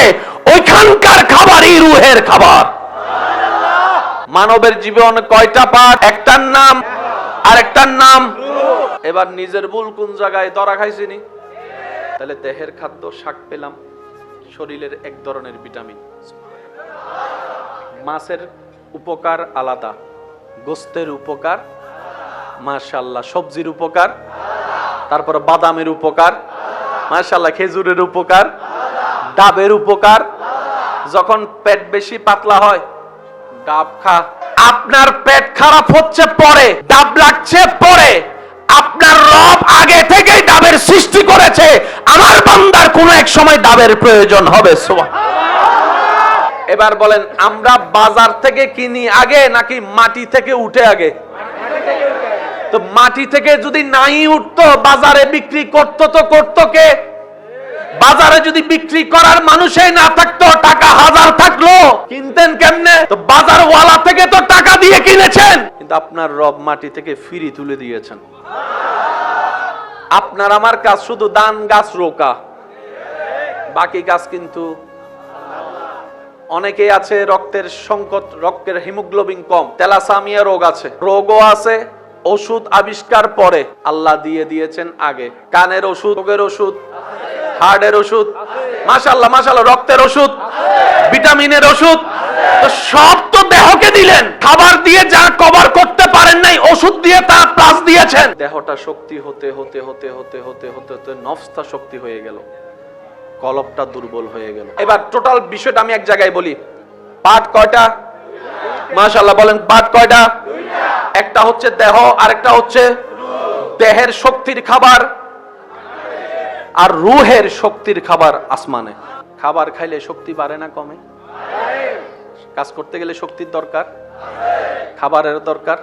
ওইখানকার খাবারই রূহের খাবার। মানবের জীবনে কয়টা পার্ট? একটার নাম আরেকটার নাম। এবার নিজের ভুল কোন জায়গায় ধরা খাইছিনি? তাহলে দেহের খাদ্য শাক পেলাম, শরীরের এক ধরনের ভিটামিন। মাছের উপকার আলাদা, গোস্তের উপকার মাশাআল্লাহ, সবজির উপকার, তারপরে বাদামের উপকার মাশাআল্লাহ, খেজুরের উপকার, ডাবের উপকার। যখন পেট বেশি পাতলা হয় ডাব খা। আপনার পেট খারাপ হচ্ছে পরে, ডাব লাগছে পরে। আপনার রব আগে থেকেই ডাবের সৃষ্টি করেছে। আমার বান্দার কোন এক সময় ডাবের প্রয়োজন হবে। এবার বলেন, আমরা বাজার থেকে কিনি আগে নাকি মাটি থেকে উঠে আগে? তো মাটি থেকে যদি নাই উঠতো বাজারে বিক্রি করতো তো করতো কে? বাজারে যদি বিক্রি করার মানুষই না থাকতো, টাকা হাজার থাকলো, কিনতেন কেমনে? তো বাজার ওয়ালা থেকে তো টাকা দিয়ে কিনেছেন, কিন্তু আপনার রব মাটি থেকে ফিরি তুলে দিয়েছেন। আপনার আমার কাজ শুধু ধান গাছ রোকা, বাকি কাজ কিন্তু অনেকে আছে রক্তের সংকট, রক্তের হিমোগ্লোবিন কম, থ্যালাসেমিয়া রোগ আছে, রোগও আছে, ওষুধ আবিষ্কার পরে আল্লাহ দিয়ে দিয়েছেন আগে। কানের ওষুধ, চোখের ওষুধ, হার্টের ওষুধ, মাশাআল্লাহ মাশাআল্লাহ, রক্তের ওষুধ, ভিটামিনের ওষুধ, তো সব তো দেহকে দিলেন। খাবার দিয়ে যা কভার করতে পারেন নাই ওষুধ দিয়ে তা প্লাস দিয়েছেন। দেহটা শক্তি হতে হতে হতে হতে হতে হতে হতে নফসটা শক্তি হয়ে গেল, কলবটা দুর্বল হয়ে গেল। এবার টোটাল বিষয়টা আমি এক জায়গায় বলি। পার্ট কয়টা? মাশাআল্লাহ বলেন, পার্ট কয়টা? একটা হচ্ছে দেহ, আরেকটা হচ্ছে দেহের শক্তির খাবার, আর রুহের শক্তির খাবার আসমানে। খাবার খাইলে শক্তি বাড়ে না কমে? কাজ করতে গেলে শক্তির দরকার, খাবারের দরকার।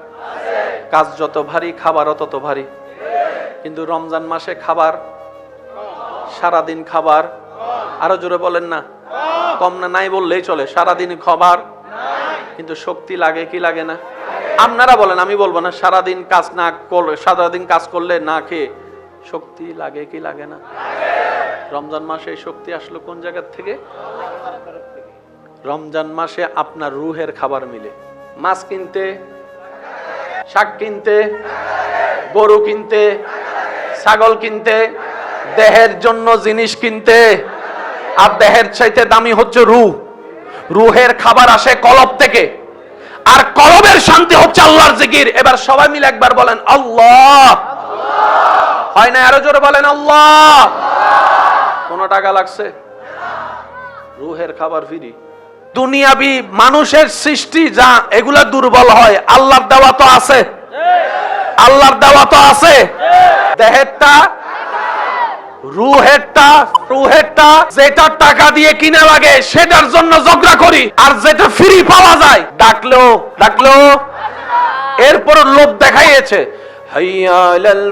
কাজ যত ভারী খাবারও তত ভারী। কিন্তু রমজান মাসে খাবার, সারাদিন খাবার, আরো জোরে বলেন না, কম না নাই বললেই চলে, সারাদিন খাবার, কিন্তু শক্তি লাগে কি লাগে না? আপনারা বলেন, আমি বলবো না। সারাদিন কাজ না করলে, সারাদিন কাজ করলে না খেয়ে শক্তি লাগে কি লাগে না? রমজান মাসে শক্তি আসলো কোন জায়গা থেকে? রমজান মাসে আপনার রুহের খাবার মিলে। মাছ কিনতে, শাক কিনতে, গরু কিনতে, ছাগল কিনতে, দেহের জন্য জিনিস কিনতে, আর দেহের চাইতে দামি হচ্ছে রুহ। রুহের খাবার আসে কলব থেকে, আর কলবের শান্তি হচ্ছে আল্লাহর জিকির। এবার সবাই মিলে একবার বলেন আল্লাহ। হয় না? আরো জোরে বলেন আল্লাহ। কোন টাকা লাগছে? রুহের খাবার ফ্রি। দুনিয়াবি মানুষের সৃষ্টি যা, এগুলা দুর্বল হয়, আল্লাহর দেওয়া তো আছে, আল্লাহর দেওয়া তো আছে। দেহেরটা, রুহেরটা যেটা টাকা দিয়ে কিনা লাগে সেটার জন্য ঝগড়া করি, আর যেটা ফ্রি পাওয়া যায় ডাকলো এরপর লোভ দেখাইয়েছে। হাইয়া আলাল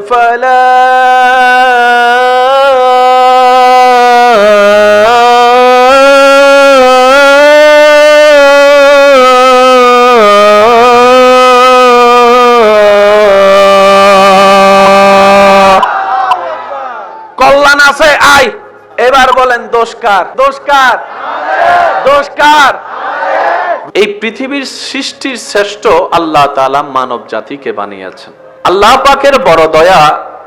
কল্যাণ আছে, আয়। এবার বলেন দোষ কার? দোষ কার? এই পৃথিবীর সৃষ্টির শ্রেষ্ঠ আল্লাহ তাআলা মানব জাতিকে বানিয়েছেন। আল্লাহ পাকের বড় দয়া,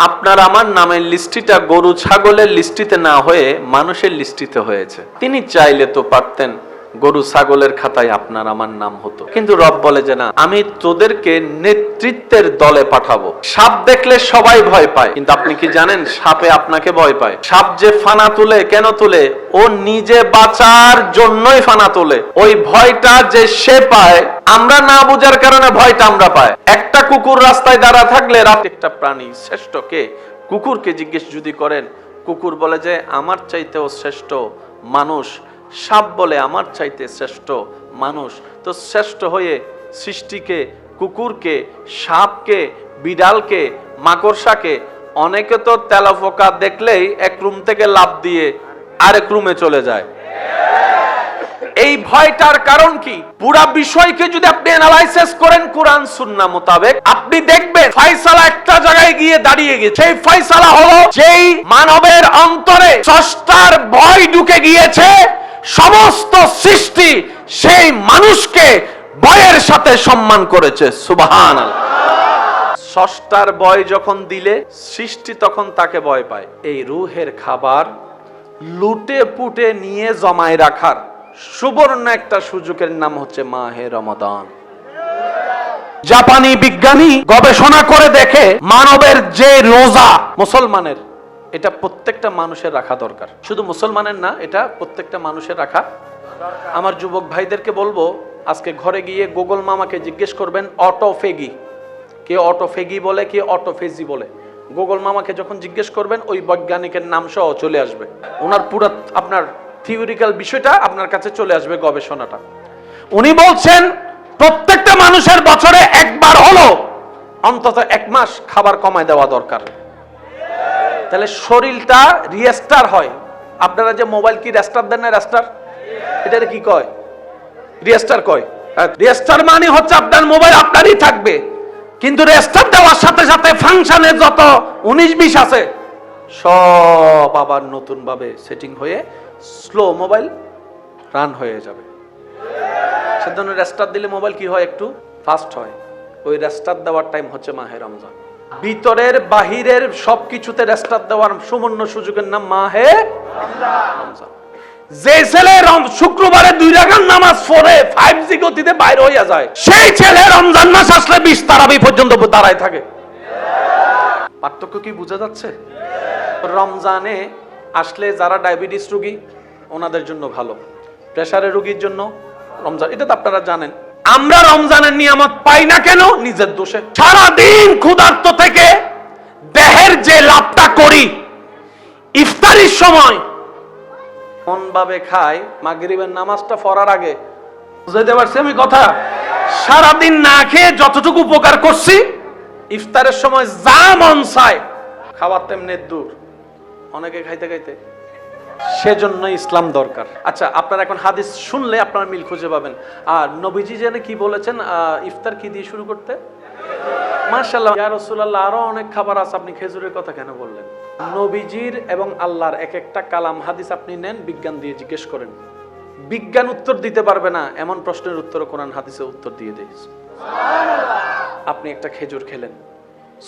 আপনার আমার নামের লিস্টিটা গরু ছাগলের লিস্টিতে না হয়ে মানুষের লিস্টিতে হয়েছে। তিনি চাইলে তো পারতেন গরু ছাগলের খাতায় আপনার আমার নাম হতো, কিন্তু রব বলে যে না, আমি তোদেরকে নেতৃত্বের দলে পাঠাবো। সাপ দেখলে সবাই ভয় পায়, কিন্তু আপনি কি জানেন সাপে আপনাকে ভয় পায়? সাপ যে ফানা তুলে, কেন তুলে? ও নিজে বাঁচার জন্যই ফানা তোলে। ওই ভয়টা যে সে পায়, আমরা না বুঝার কারণে ভয়টা আমরা পাই। একটা কুকুর রাস্তায় দাঁড়া থাকলে, একটা প্রাণী শ্রেষ্ঠ কে? কুকুরকে জিজ্ঞেস যদি করেন, কুকুর বলে যে আমার চাইতেও শ্রেষ্ঠ মানুষ। সাপ বলে আমার চাইতে শ্রেষ্ঠ মানুষ। তো শ্রেষ্ঠ হয়ে সৃষ্টিকে, কুকুরকে, সাপকে, বিড়ালকে, মাকড়সাকে, অনেকে তো তেলাপোকা দেখলেই এক রুম থেকে লাফ দিয়ে আরেক রুমে চলে যায়। এই ভয়টার কারণ কি? পুরা বিষয়কে যদি আপনি অ্যানালাইসিস করেন কোরআন সুন্নাহ মোতাবেক, আপনি দেখবেন ফয়সালা একটা জায়গায় গিয়ে দাঁড়িয়ে গেছে। সেই ফয়সালা হলো, যেই মানবের অন্তরে স্রষ্টার ভয় ঢুকে গিয়েছে, সমস্ত সৃষ্টি সেই মানুষকে ভয়ের সাথে সম্মান করেছে। সুবহানাল্লাহ। স্রষ্টার ভয় যখন দিলে সৃষ্টি তখন তাকে ভয় পায়। এই রুহের খাবার লুটে পুটে নিয়ে জমায় রাখার সুবর্ণ একটা সুযোগের নাম হচ্ছে মাহে রমাদান। জাপানি বিজ্ঞানী গবেষণা করে দেখে, মানবের যে রোজা মুসলমানের, এটা প্রত্যেকটা মানুষের রাখা দরকার। শুধু মুসলমানের না, এটা প্রত্যেকটা মানুষের রাখা। আমার যুবক ভাইদেরকে বলবো, আজকে ঘরে গিয়ে গুগল মামাকে জিজ্ঞেস করবেন অটোফেগি, কে অটোফেগি বলে, কে অটোফেজি বলে। গুগল মামাকে যখন জিজ্ঞেস করবেন, ওই বৈজ্ঞানিকের নাম সহ চলে আসবে। ওনার পুরো আপনার থিওরিক্যাল বিষয়টা আপনার কাছে চলে আসবে, গবেষণাটা। উনি বলছেন প্রত্যেকটা মানুষের বছরে একবার হলো অন্তত 1 মাস খাবার কমায় দেওয়া দরকার। তাহলে শরীরটা রিস্টার হয়। আপনারা যে মোবাইল কি রেস্টার দেন না? রেস্টার, এটা কি কয়? রিস্টার কয়। রিস্টার মানে হচ্ছে আপনার মোবাইল আপনারই থাকবে, কিন্তু রেস্টার দেওয়ার সাথে সাথে ফাংশনে যত 19-20 আছে সব আবার নতুন ভাবে সেটিং হয়ে স্লো মোবাইল রান হয়ে যাবে। সেজন্য রেস্টার দিলে মোবাইল কি হয়? একটু ফাস্ট হয়। ওই রেস্টার দেওয়ার টাইম হচ্ছে মাহে রমজান। ভিতরের বাহিরের সবকিছুতে রেস্টার দেওয়ার সুবর্ণ সুযোগের নাম মাহে রমজান। যে ছেলে শুক্রবারে 2 রাকাত নামাজ পড়ে 5G গতিতে বাইরে হইয়া যায়, সেই ছেলে রমজান মাস আসলে 20 তারাবি পর্যন্ত দাঁড়ায় থাকে। পার্থক্য কি বোঝা যাচ্ছে? রমজানে আসলে যারা ডায়াবেটিস রোগী, ওনাদের জন্য ভালো। প্রেসারের রোগীর জন্য রমজান, এটা তো আপনারা জানেন। আমরা রমজানের নিয়ামত পাই না কেন? নিজের দোষে। সারাদিন ক্ষুধার্ত থেকে দেহের যে লাভটা করি, ইফতারির সময় কোন ভাবে খাই, মাগরিবের নামাজটা পড়ার আগে। বুঝাইতে পারছি আমি কথা? সারাদিন না খেয়ে যতটুকু উপকার করছি, ইফতারের সময় যা মন চায় খাবার তেমনি দূর, অনেকে খাইতে খাইতে। সেজন্য ইসলাম দরকার। আচ্ছা, আপনারা এখন হাদিস শুনলে আপনারা মিল খুঁজে পাবেন। আর নবীজি জানে কি বলেছেন ইফতার কি দিয়ে শুরু করতে? মাশাআল্লাহ, ইয়া রাসূলুল্লাহ, আরো অনেক খাবার আছে, আপনি খেজুরের কথা কেন বললেন? নবীজির এবং আল্লাহর এক একটা কালাম হাদিস আপনি নেন, বিজ্ঞান দিয়ে জিজ্ঞেস করেন, বিজ্ঞান উত্তর দিতে পারবে না এমন প্রশ্নের উত্তর কোরআন হাদিসে উত্তর দিয়ে দেয়। সুবহানাল্লাহ। আপনি একটা খেজুর খেলেন,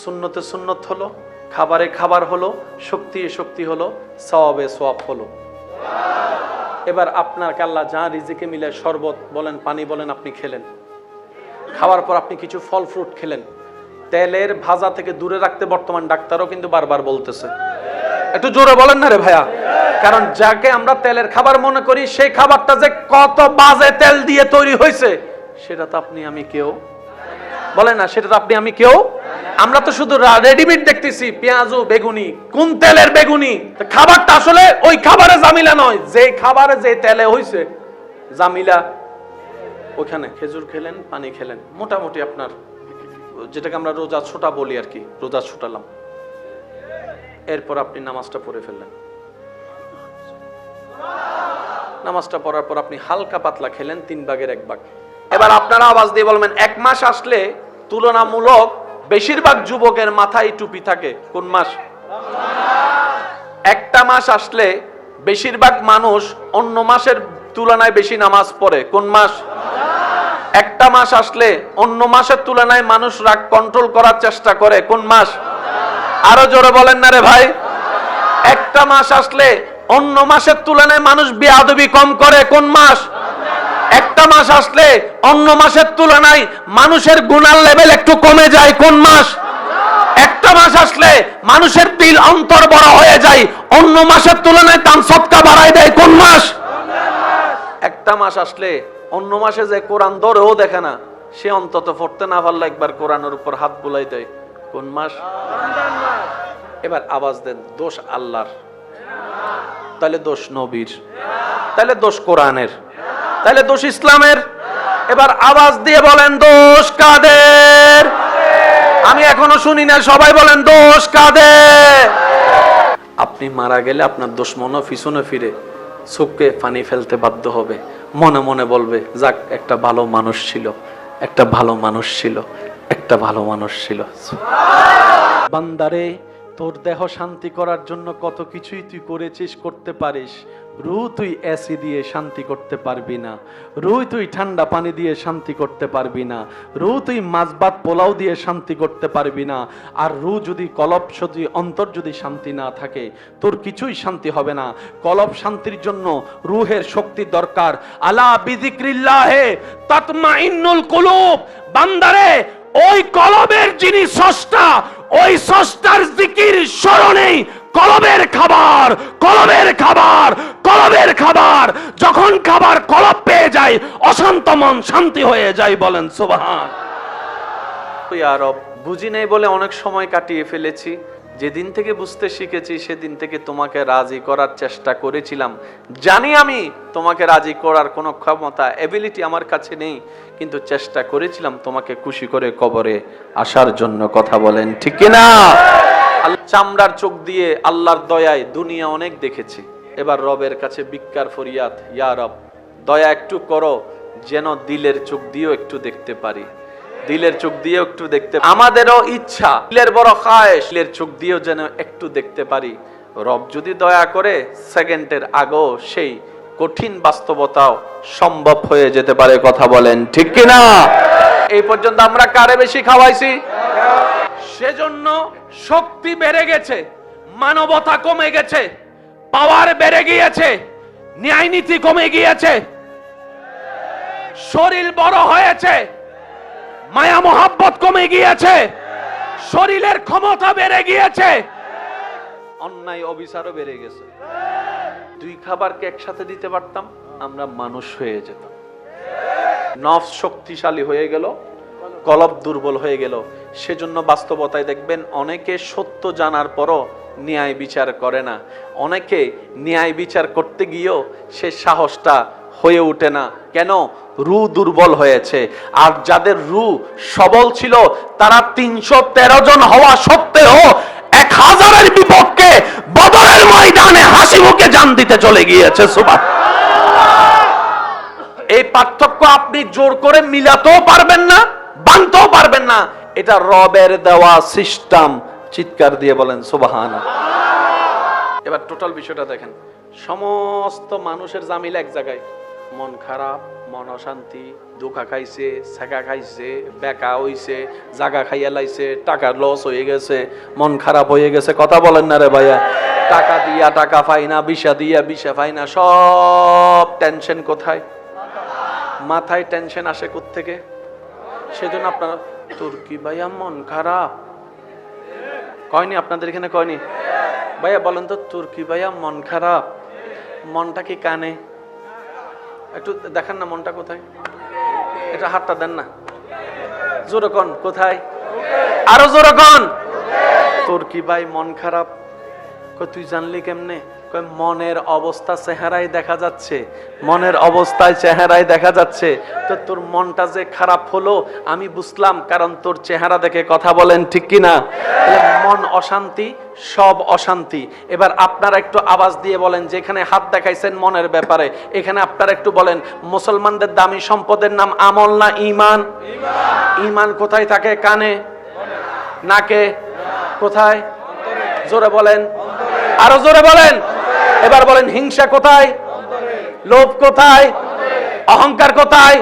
সুন্নতে সুন্নত হলো, খাবারে খাবার হলো, শক্তি শক্তি হলো, সওয়াবে সওয়াব হলো। এবার আপনাকে আল্লাহ যা রিজিকে মিলে, শরবত বলেন, পানি বলেন, আপনি খেলেন। খাওয়ার পর আপনি কিছু ফল ফ্রুট খেলেন। তেলের ভাজা থেকে দূরে রাখতে বর্তমান ডাক্তারও কিন্তু বারবার বলতেছে। একটু জোরে বলেন না রে ভাইয়া। কারণ যাকে আমরা তেলের খাবার মনে করি, সেই খাবারটা যে কত বাজে তেল দিয়ে তৈরি হয়েছে সেটা তো আপনি আমি কেউ বলে না, সেটা তো আপনি আমি কেউ। আমরা তো শুধু রেডিমেড দেখতেছি, পেঁয়াজু বেগুনি, কোন তেলের বেগুনি। খাবারটা আসলে ওই খাবারে জামিলা নয়, যে খাবারে যে তেলে হইছে জামিলা। ওখানে খেজুর খেলেন, পানি খেলেন, মোটামুটি আপনার যেটাকে আমরা রোজা ছোটা বলি আর কি, রোজা ছোটালাম। এরপর আপনি নামাজটা পড়ে ফেললেন। নামাজটা পড়ার পর আপনি হালকা পাতলা খেলেন 3 ভাগের 1 ভাগ। এবার আপনারা আওয়াজ দিয়ে বলবেন, 1 মাস আসলে তুলনামূলক বেশিরভাগ যুবকের মাথায় টুপি থাকে, কোন মাস? একটা মাস আসলে বেশিরভাগ মানুষ অন্য মাসের তুলনায় বেশি নামাজ পড়ে, কোন মাস? একটা মাস আসলে অন্য মাসের তুলনায় মানুষ রাগ কন্ট্রোল করার চেষ্টা করে, কোন মাস? আরো জোরে বলেন না রে ভাই। একটা মাস আসলে অন্য মাসের তুলনায় মানুষ বেয়াদবি কম করে, কোন মাস? একটা মাস আসলে অন্য মাসের তুলনায় মানুষের গুনার লেভেল একটু কমে যায়, কোন মাস? একটা মাস আসলে মানুষের দিল অন্তর বড় হয়ে যায়, অন্য মাসের তুলনায় দান সদকা বাড়ায় দেয়, কোন মাস? একটা মাস আসলে অন্য মাসে যে কোরআন ধরেও দেখে না, সে অন্তত পড়তে না পারলে একবার কোরআনের উপর হাত বুলাই দেয়, কোন মাস? এবার আওয়াজ দেন, দোষ আল্লাহর? তাহলে দোষ নবীর? তাহলে দোষ কোরআনের? তাহলে দোষ ইসলামের? এবার আওয়াজ দিয়ে বলেন, দোষ কাদের? আমি এখনো শুনি না, সবাই বলেন দোষ কাদের? আপনি মারা গেলে আপনার দোষ মনে পিছনে ফিরে চোখে পানি ফেলতে বাধ্য হবে, মনে মনে বলবে, যাক একটা ভালো মানুষ ছিল, একটা ভালো মানুষ ছিল, একটা ভালো মানুষ ছিল। বান্দারে, তোর দেহ শান্তি করার জন্য কত কিছুই তুই করেছিস, করতে পারিস। রু তুই এসি দিয়ে শান্তি করতে পারবি না, রু তুই ঠান্ডা পানি দিয়ে শান্তি করতে পারবি না, রু তুই মাছ ভাত পোলাও দিয়ে শান্তি করতে পারবি না। আর রু যদি কলব যদি অন্তর যদি শান্তি না থাকে, তোর কিছুই শান্তি হবে না। কলব শান্তির জন্য রুহের শক্তি দরকার। আলা বিযিক্রিল্লাহে তাতমাইন্নুল কুলুব। বান্দারে, ওই কলবের যিনি স্রষ্টা, ওই স্রষ্টার জিকির স্মরণেই কলবের খাবার, কলবের খাবার, কলবের খাবার। যখন খাবার কলব পেয়ে যায়, অশান্ত মন শান্তি হয়ে যায়, বলেন সুবহান। ইয়া রব, বুঝি নাই বলে অনেক সময় কাটিয়ে ফেলেছি। যেদিন থেকে বুঝতে শিখেছি সেদিন থেকে তোমাকে রাজি করার চেষ্টা করেছিলাম। জানি আমি তোমাকে রাজি করার কোনো ক্ষমতা এবিলিটি আমার কাছে নেই, কিন্তু চেষ্টা করেছিলাম তোমাকে খুশি করে কবরে আসার জন্য। কথা বলেন ঠিক কিনা? চামড়ার চোখ দিয়ে আল্লাহর দয়ায় দুনিয়া অনেক দেখেছি। এবার রবের কাছে ভিক্ষার ফরিয়াদ, ইয়া রব দয়া একটু করো, যেন দিলের চোখ দিয়েও একটু দেখতে পারি, দিলের চোখ দিয়ে একটু দেখতে। আমাদেরও ইচ্ছা, দিলের বড় খায়েশ, দিলের চোখ দিয়েও যেন একটু দেখতে পারি। রব যদি দয়া করে, সেকেন্ডের আগেও সেই কঠিন বাস্তবতাও সম্ভব হয়ে যেতে পারে। কথা বলেন ঠিক কিনা? এই পর্যন্ত আমরা কারে বেশি খাওয়াইছি? সেজন্য শক্তি বেড়ে গেছে, মানবতা কমে গেছে, পাওয়ার বেড়ে গিয়েছে, ন্যায় নীতি কমে গিয়েছে, শরীর বড় হয়েছে, মায়া মোহাব্বত কমে গিয়েছে, শরীরের ক্ষমতা বেড়ে গিয়েছে, অন্যায় অবিচারও বেড়ে গেছে। 2 খাবারকে একসাথে দিতে পারতাম, আমরা মানুষ হয়ে যেতাম। নফস শক্তিশালী হয়ে গেল, কলব দুর্বল হয়ে গেল। সেজন্য বাস্তবতায় দেখবেন অনেকে সত্য জানার পরও ন্যায় বিচার করে না, অনেকে ন্যায় বিচার করতে গিয়েও সে সাহসটা হয়ে ওঠে না। কেন? রু দুর্বল হয়েছে। আর যাদের রু সবল ছিল তারা 313 জন হওয়া সত্ত্বেও 1000-এর বিপক্ষে বদরের ময়দানে হাসি মুখে জান দিতে চলে গিয়েছে। সুবহানাল্লাহ। এই পার্থক্য আপনি জোর করে মিলাতেও পারবেন না, বানতেও পারবেন না। এটা রবের দেওয়া সিস্টেম। চিৎকার দিয়ে বলেন সুবহানাল্লাহ। এবার টোটাল বিষয়টা দেখেন, সমস্ত মানুষের জামিল এক জায়গায়, মন খারাপ, মন অশান্তি, ধোঁকা খাইছে, ছেঁকা খাইছে, বেকা হইছে, জাগা খাইয়া লাইছে, টাকার লস হয়ে গেছে, মন খারাপ হয়ে গেছে। কথা বলেন না রে ভাইয়া? টাকা দিয়া টাকা পাই না, বিষা দিয়া বিষা পাই না, সব টেনশন কোথায়? মাথায় টেনশন আসে কোত্থেকে? সেজন্য আপনারা তুর্কি ভাইয়া মন খারাপ কয়নি? আপনাদের এখানে কয়নি? ভাইয়া বলেন তো, তুর্কি ভাইয়া মন খারাপ, মনটা কি কানে? একটু দেখেন না মনটা কোথায়? এটা হাতটা দেন না, জোরে কোন কোথায়? আরো জোরে কোন। তুর্কি ভাই মন খারাপ। তুই জানলি কেমনে? মনের অবস্থা চেহারায় দেখা যাচ্ছে, মনের অবস্থায় চেহারায় দেখা যাচ্ছে। তো তোর মনটা যে খারাপ হলো আমি বুঝলাম, কারণ তোর চেহারা দেখে। কথা বলেন ঠিক কিনা? মন অশান্তি, সব অশান্তি। এবার আপনারা একটু আওয়াজ দিয়ে বলেন, যেখানে হাত দেখাইছেন মনের ব্যাপারে, এখানে আপনারা একটু বলেন, মুসলমানদের দামি সম্পদের নাম আমল না ঈমান? ঈমান কোথায় থাকে? কানে, নাকে, কোথায়? জোরে বলেন, আরো জোরে বলেন। এবার বলেন, হিংসা কোথায়? লোভ কোথায়? অহংকার কোথায়?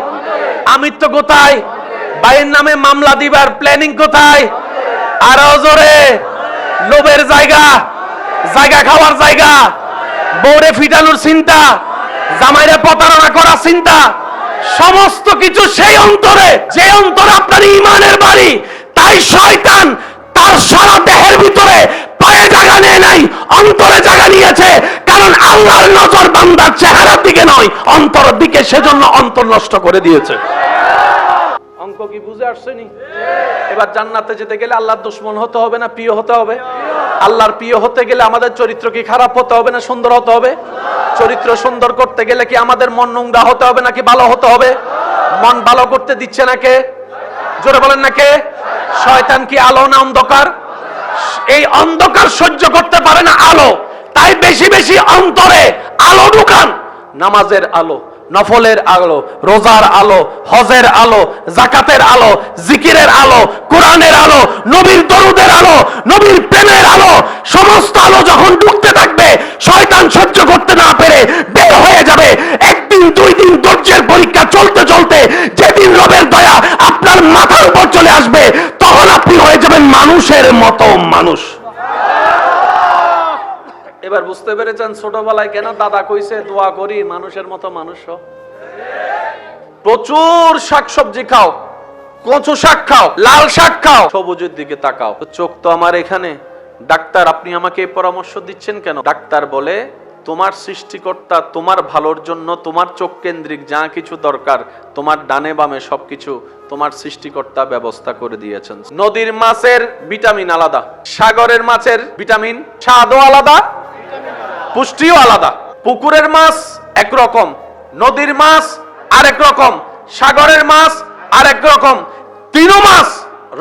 আমিত্ব কোথায়? ভাইয়ের নামে মামলা দিবার প্ল্যানিং কোথায়? আরো জোরে। লোভের জায়গা, জায়গা খাওয়ার জায়গা, বউরে ফিটানোর চিন্তা, জামাইরে প্রতারণা করার চিন্তা, সমস্ত কিছু সেই অন্তরে, যে অন্তরে আপনার ঈমানের বাড়ি। তাই শয়তান তার সারা দেহের ভিতরে পায়ে জায়গা নেয় নাই, অন্তরে জায়গা নিয়েছে। কারণ আল্লাহর নজর বান্দার চেহারার দিকে নয়, অন্তরের দিকে। সেজন্য অন্তর নষ্ট করে দিয়েছে। অঙ্ক কি বুঝে আসছেনি? এবার জান্নাতে যেতে গেলে আল্লাহর দুশমন হতে হবে না প্রিয় হতে হবে? আল্লাহর প্রিয় হতে গেলে আমাদের চরিত্র কি খারাপ হতে হবে না সুন্দর হতে হবে? চরিত্র সুন্দর করতে গেলে কি আমাদের মন নোংরা হতে হবে নাকি ভালো হতে হবে? মন ভালো করতে দিচ্ছে না কে? জোরে বলেন না কে? শয়তান কি আলো না অন্ধকার? এই অন্ধকার সহ্য করতে পারে না আলো, তাই বেশি বেশি অন্তরে আলো ঢুকান। নামাজের আলো, নফলের আলো, রোজার আলো, হজের আলো, যাকাতের আলো, জিকিরের আলো, কোরআনের আলো, নবীর দরুদের আলো, নবীর প্রেমের আলো, সমস্ত আলো যখন ঢুকতে থাকবে, শয়তান সহ্য করতে না পেরে বের হয়ে যাবে। একদিন দুই দিন ধৈর্যের পরীক্ষা চলতে চলতে যেদিন রবের দয়া আপনার মাথার উপর চলে আসবে, তখন আপনি হয়ে যাবেন মানুষের মতো মানুষ। এবার বুঝতে পেরেছেন ছোটবেলায় কেন দাদা কইছে দোয়া করি মানুষের মতো মানুষ হও? প্রচুর শাকসবজি খাও, কচু শাক খাও, লাল শাক খাও, সবুজের দিকে তাকাও। চোখ তো আমার এখানে। ডাক্তার আপনি আমাকে এই পরামর্শ দিচ্ছেন কেন? ডাক্তার বলে তোমার সৃষ্টিকর্তা তোমার ভালোর জন্য তোমার চোখ কেন্দ্রিক যা কিছু দরকার তোমার ডানে বামে সবকিছু তোমার সৃষ্টিকর্তা ব্যবস্থা করে দিয়েছেন। নদীর মাছের ভিটামিন আলাদা, সাগরের মাছের ভিটামিন স্বাদও আলাদা, পুষ্টিও আলাদা। পুকুরের মাছ একরকম, নদীর মাছ আরেক রকম, সাগরের মাছ আরেক রকম। তিনও মাছ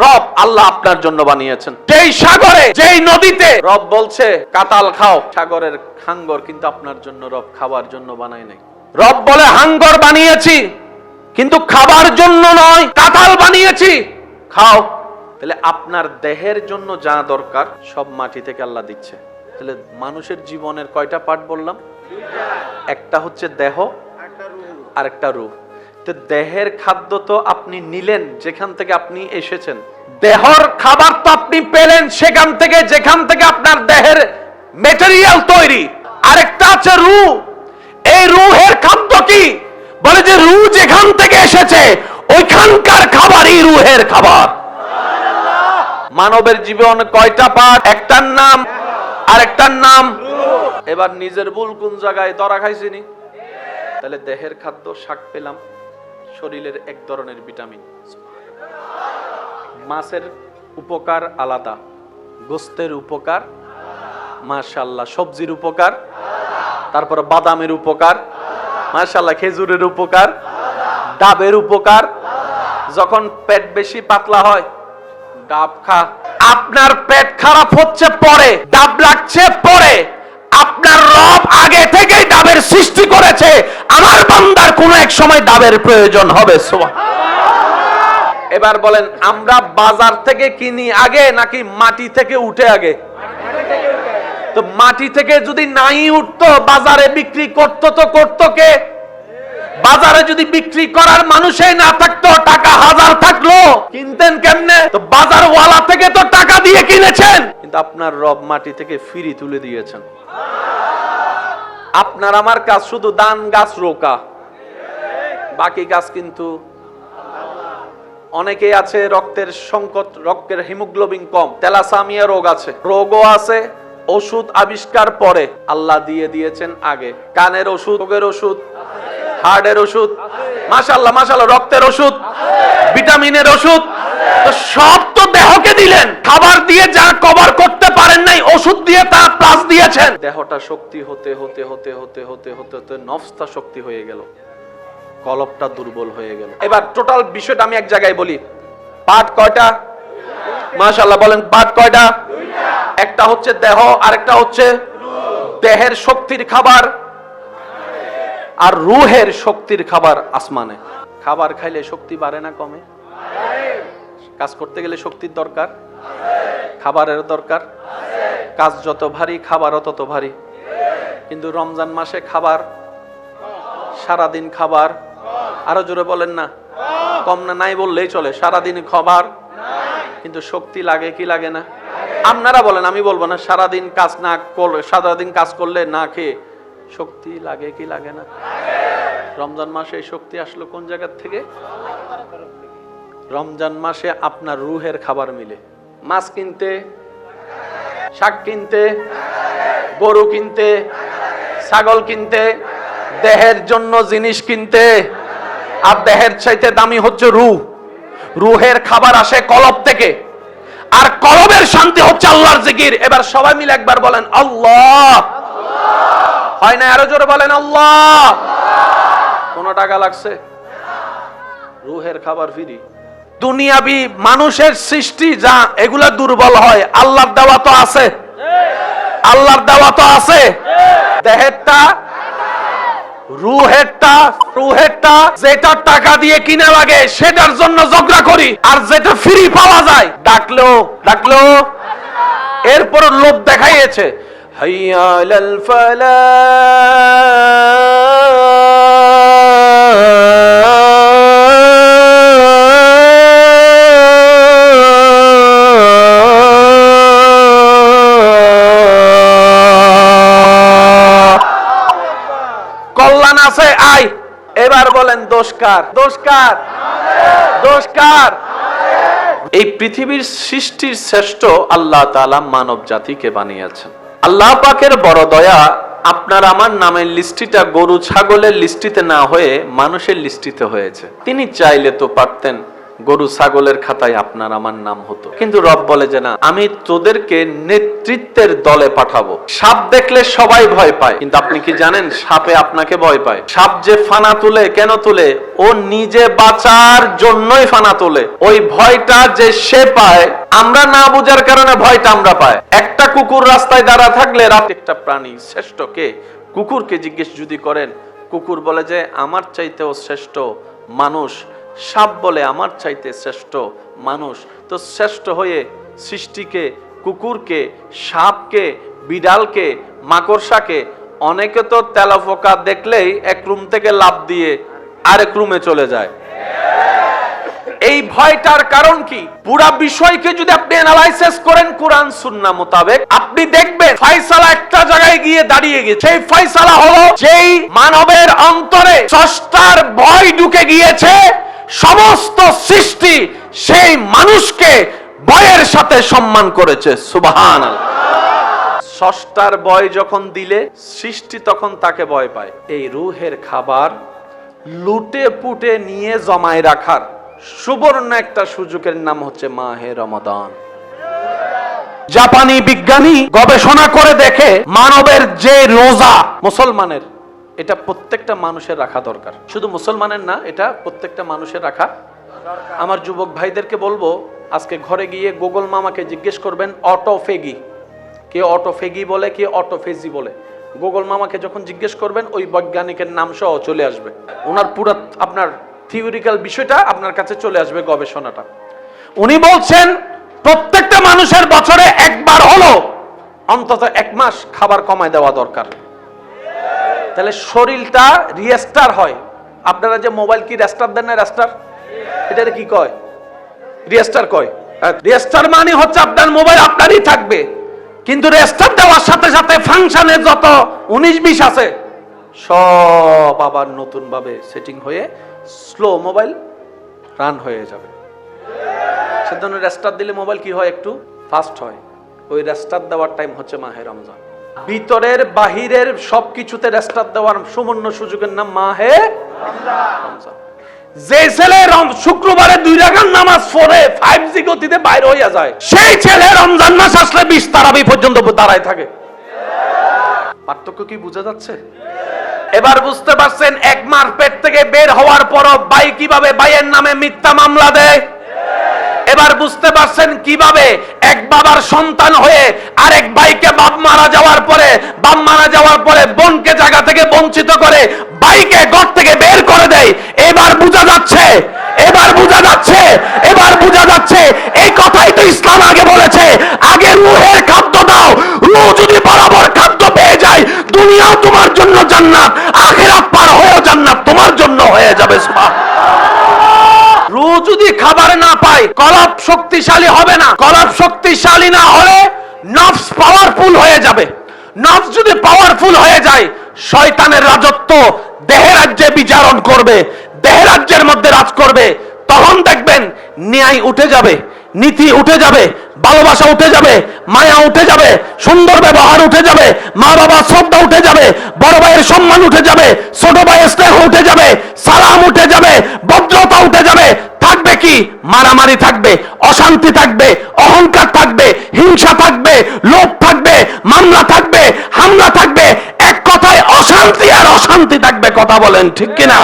রব আল্লাহ আপনার জন্য বানিয়েছেন। যেই সাগরে যেই নদীতে রব বলছে কাতাল খাও, সাগরের হাঙ্গর কিন্তু আপনার জন্য রব খাবার জন্য বানায় নাই। রব বলে হাঙ্গর বানিয়েছি কিন্তু খাবার জন্য নয়, কাতাল বানিয়েছি খাও। তাহলে আপনার দেহের জন্য যা দরকার সব মাটি থেকে আল্লাহ দিচ্ছে। তাহলে মানুষের জীবনের কয়টা পার্ট বললাম? একটা হচ্ছে দেহ, আর একটা রূহ। তো দেহের খাদ্য তো আপনি নিলেন যেখান থেকে আপনি এসেছেন, দেহর খাবার তো আপনি পেলেন সেখান থেকে যেখান থেকে আপনার দেহের ম্যাটেরিয়াল তৈরি। আরেকটা আছে রূহ। এই রূহের খাদ্য কি? বলে যে রূহ যেখান থেকে এসেছে ওইখানকার খাবারই রূহের খাবার। মানবের জীবন কয়টা পার্ট? একটার নাম আরেকটার নাম। এবার নিজের ভুল কোন জায়গায় ধরা খাইছিনি? তাহলে দেহের খাদ্য শাক পেলাম, শরীরের এক ধরনের ভিটামিন। মাছের উপকার আলাদা, গোস্তের উপকার, মাশাআল্লাহ সবজির উপকার, তারপর বাদামের উপকার, মাশাআল্লাহ খেজুরের উপকার, ডাবের উপকার। যখন পেট বেশি পাতলা হয় ডাব খা। আপনার পেট খারাপ হচ্ছে পরে, ডাব লাগছে পরে, আপনার রব আগে থেকেই ডাবের সৃষ্টি করেছে। আমার বান্দার কোন এক সময় ডাবের প্রয়োজন হবে। এবার বলেন, আমরা বাজার থেকে কিনি আগে নাকি মাটি থেকে উঠে আগে? তো মাটি থেকে যদি নাই উঠতো বাজারে বিক্রি করতো তো করতো কে? বাজারে যদি বিক্রি করার মানুষই না থাকতো, টাকা হাজার থাকলো, কিনতেন কেমনে? তো বাজারওয়ালা থেকে তো টাকা দিয়ে কিনেছেন, কিন্তু আপনার রব মাটি থেকে ফ্রি তুলে দিয়েছেন। আপনার আমার কাজ শুধু ধান গাছ রোকা, বাকি গাছ কিন্তু। অনেকেই আছে রক্তের সংকট, রক্তের হিমোগ্লোবিন কম, তেলাসামিয়া রোগ আছে, রোগও আছে, ওষুধ আবিষ্কার পরে, আল্লাহ দিয়ে দিয়েছেন আগে। কানের ওষুধ, চোখের ওষুধ, হার্টের ওষুধ, মাশাআল্লাহ মাশাআল্লাহ রক্তের ওষুধ, ভিটামিনের ওষুধ, তো সব তো দেহকে দিলেন। খাবার দিয়ে যা কভার করতে পারেন নাই, ওষুধ দিয়ে তা প্লাস দিয়েছেন। দেহটা শক্তি হতে হতে হতে হতে হতে হতে হতে নফসটা শক্তি হয়ে গেল, কলবটা দুর্বল হয়ে গেল। এবার টোটাল বিষয়টা আমি এক জায়গায় বলি। পার্ট কয়টা? মাশাআল্লাহ বলেন, পার্ট কয়টা? একটা হচ্ছে দেহ, আরেকটা হচ্ছে দেহের শক্তির খাবার, আর রুহের শক্তির খাবার আসমানে। খাবার খাইলে শক্তি বাড়ে না কমে? কাজ করতে গেলে শক্তির দরকার, খাবারের দরকার। কাজ যত ভারী খাবারও তত ভারী। কিন্তু রমজান মাসে খাবার, সারাদিন খাবার, আরো জোরে বলেন না, কম না? নাই বললেই চলে। সারাদিন খাবার কিন্তু শক্তি লাগে কি লাগে না? আপনারা বলেন, আমি বলবো না। সারাদিন কাজ না করলে, সারাদিন কাজ করলে না খেয়ে শক্তি লাগে কি লাগে না? রমজান মাসে এই শক্তি আসলো কোন জায়গা থেকে? রমজান মাসে আপনার রুহের খাবার মিলে। মাছ কিনতে, শাক কিনতে, গরু কিনতে, ছাগল কিনতে, দেহের জন্য জিনিস কিনতে, আর দেহের চাইতে দামি হচ্ছে রূহ। রুহের খাবার আসে কলব থেকে, আর কলবের শান্তি হচ্ছে আল্লাহর জিকির। এবার সবাই মিলে একবার বলেন আল্লাহ। হয় না? আরো জোরে বলেন আল্লাহ। কোন টাকা লাগছে? রুহের খাবার ফ্রি। দুনিয়াবি মানুষের সৃষ্টি যা, এগুলা দুর্বল হয়, আল্লাহর দেওয়া তো আছে, আল্লাহর দেওয়া তো আছে। দেহেরটা, রুহেরটা যেটা টাকা দিয়ে কিনা লাগে সেটার জন্য ঝগড়া করি, আর যেটা ফ্রি পাওয়া যায় ডাকলো এরপর লোভ দেখাইয়েছে। হাইয়া আলাল কল্যাণ আছে, আয়। এবার বলেন দোষকার? দোষকার। এই পৃথিবীর সৃষ্টির শ্রেষ্ঠ আল্লাহ তাআলা মানব জাতিকে বানিয়েছেন। আল্লাহ পাকের বড় দয়া, আপনার আমার নামের লিস্টিটা গরু ছাগলের লিস্টিতে না হয়ে মানুষের লিস্টিতে হয়েছে। তিনি চাইলে তো পারতেন গরু ছাগলের খাতায় আপনার আমার নাম হতো, কিন্তু রব বলে যে না, আমি তোদেরকে নেতৃত্বের দলে পাঠাবো। সাপ দেখলে সবাই ভয় পায়, কিন্তু আপনি কি জানেন সাপে আপনাকে ভয় পায়? সাপ যে ফানা তুলে, কেন তুলে? ও নিজে বাঁচার জন্যই ফানা তোলে। ওই ভয়টা যে সে পায়, আমরা না বুঝার কারণে ভয়টা আমরা পাই। একটা কুকুর রাস্তায় দাঁড়া থাকলে, রাত একটা প্রাণী শ্রেষ্ঠ কে? কুকুরকে জিজ্ঞেস যদি করেন, কুকুর বলে যে আমার চাইতেও শ্রেষ্ঠ মানুষ। সাপ বলে আমার চাইতে শ্রেষ্ঠ মানুষ। তো শ্রেষ্ঠ হয়ে সৃষ্টিকে, কুকুরকে, সাপকে, বিড়ালকে, মাকড়সাকে, অনেকে তো তেলাপোকা দেখলেই এক রুম থেকে লাফ দিয়ে আরেক রুমে চলে যায়। এই ভয়টার কারণ কি? পুরা বিষয়কে যদি আপনি অ্যানালাইসিস করেন কোরআন সুন্নাহ মোতাবেক, আপনি দেখবেন ফয়সালা একটা জায়গায় গিয়ে দাঁড়িয়ে গেছে। সেই ফয়সালা হলো, যেই মানবের অন্তরে স্রষ্টার ভয় ঢুকে গিয়েছে, সমস্ত সৃষ্টি সেই মানুষকে ভয়ের সাথে সম্মান করেছে। সুবহানাল্লাহ। স্রষ্টার ভয় যখন দিলে সৃষ্টি তখন তাকে ভয় পায়। এই রুহের খাবার লুটে পুটে নিয়ে জমায় রাখার সুবর্ণ একটা সুযোগের নাম হচ্ছে মাহে রমাদান। জাপানি বিজ্ঞানী গবেষণা করে দেখে মানবের যে রোজা মুসলমানের, এটা প্রত্যেকটা মানুষের রাখা দরকার। শুধু মুসলমানের না, এটা প্রত্যেকটা মানুষের রাখা। আমার যুবক ভাইদেরকে বলবো, আজকে ঘরে গিয়ে গুগল মামাকে জিজ্ঞেস করবেন অটোফেগি, কে অটোফেগি বলে, কে অটোফেজি বলে। গুগল মামাকে যখন জিজ্ঞেস করবেন, ওই বৈজ্ঞানিকের নাম সহ চলে আসবে, ওনার পুরো আপনার থিওরিক্যাল বিষয়টা আপনার কাছে চলে আসবে, গবেষণাটা। উনি বলছেন প্রত্যেকটা মানুষের বছরে একবার হলো অন্তত 1 মাস খাবার কমায় দেওয়া দরকার। তাহলে শরীরটা রিস্টার হয়। আপনারা যে মোবাইল কি রেস্টার দেন না, রেস্টার, এটারে কি কয়? রিস্টার কয়। রিস্টার মানে হচ্ছে আপনার মোবাইল আপনারই থাকবে, কিন্তু রেস্টার দেওয়ার সাথে সাথে ফাংশনে যত 19-20 আছে সব আবার নতুন ভাবে সেটিং হয়ে স্লো মোবাইল রান হয়ে যাবে। সেজন্য রেস্টার দিলে মোবাইল কি হয়, একটু ফাস্ট হয়। ওই রেস্টার দেওয়ার টাইম হচ্ছে মাহে রমজান। ভিতরের বাহিরের সবকিছুতে রেস্টার দেওয়ার সুবর্ণ সুযোগের নাম মাহে রমজান। যে ছেলে শুক্রবারে 2 রাকাত নামাজ পড়ে 5G গতিতে বাইরে হইয়া যায়, সেই ছেলে রমজান মাস আসলে 20 তারাবি পর্যন্ত দাঁড়ায় থাকে। পার্থক্য কি বোঝা যাচ্ছে? এবার বুঝতে পারছেন 1 মাস পেট থেকে বের হওয়ার পর ভাই কিভাবে ভাইয়ের নামে মিথ্যা মামলা দেয়। এবার বুঝতে পারছেন কিভাবে এক বাবার সন্তান হয়ে আরেক ভাইকে বাপ মারা যাওয়ার পরে বোনকে জায়গা থেকে বঞ্চিত করে ভাইকে ঘর থেকে বের করে দেয়। এবার বোঝা যাচ্ছে এই কথাই তো ইসলাম আগে বলেছে, আগে রূহের খাদ্য দাও। রূহ যদি বরাবর খাদ্য পেয়ে যায়, দুনিয়াও তোমার জন্য জান্নাত, আখিরাত পার হয়েও জান্নাত তোমার জন্য হয়ে যাবে। সুবহানাল্লাহ। রূহ যদি খাবার না পায়, কলব শক্তিশালী হবে না। কলব শক্তিশালী না হলে নফস পাওয়ারফুল হয়ে যাবে। নফস যদি পাওয়ারফুল হয়ে যায়, শয়তানের রাজত্ব দেহ রাজ্যে বিচারণ করবে, দেহ রাজ্যের মধ্যে রাজ করবে। তখন দেখবেন ন্যায় উঠে যাবে, নীতি উঠে যাবে, ভালোবাসা উঠে যাবে, মায়া উঠে যাবে, সুন্দর ব্যবহার উঠে যাবে, মা বাবা শ্রদ্ধা উঠে যাবে, বড় ভাইয়ের সম্মান উঠে যাবে, ছোট ভাইয়ের স্নেহ উঠে যাবে, সালাম উঠে যাবে, ভদ্রতা উঠে যাবে। থাকবে কি? মারামারি থাকবে, অশান্তি থাকবে, অহংকার থাকবে, হিংসা থাকবে, লোভ থাকবে, মামলা থাকবে, হামলা থাকবে। এক কথায় অশান্তি আর অশান্তি থাকবে। কথা বলেন ঠিক কিনা?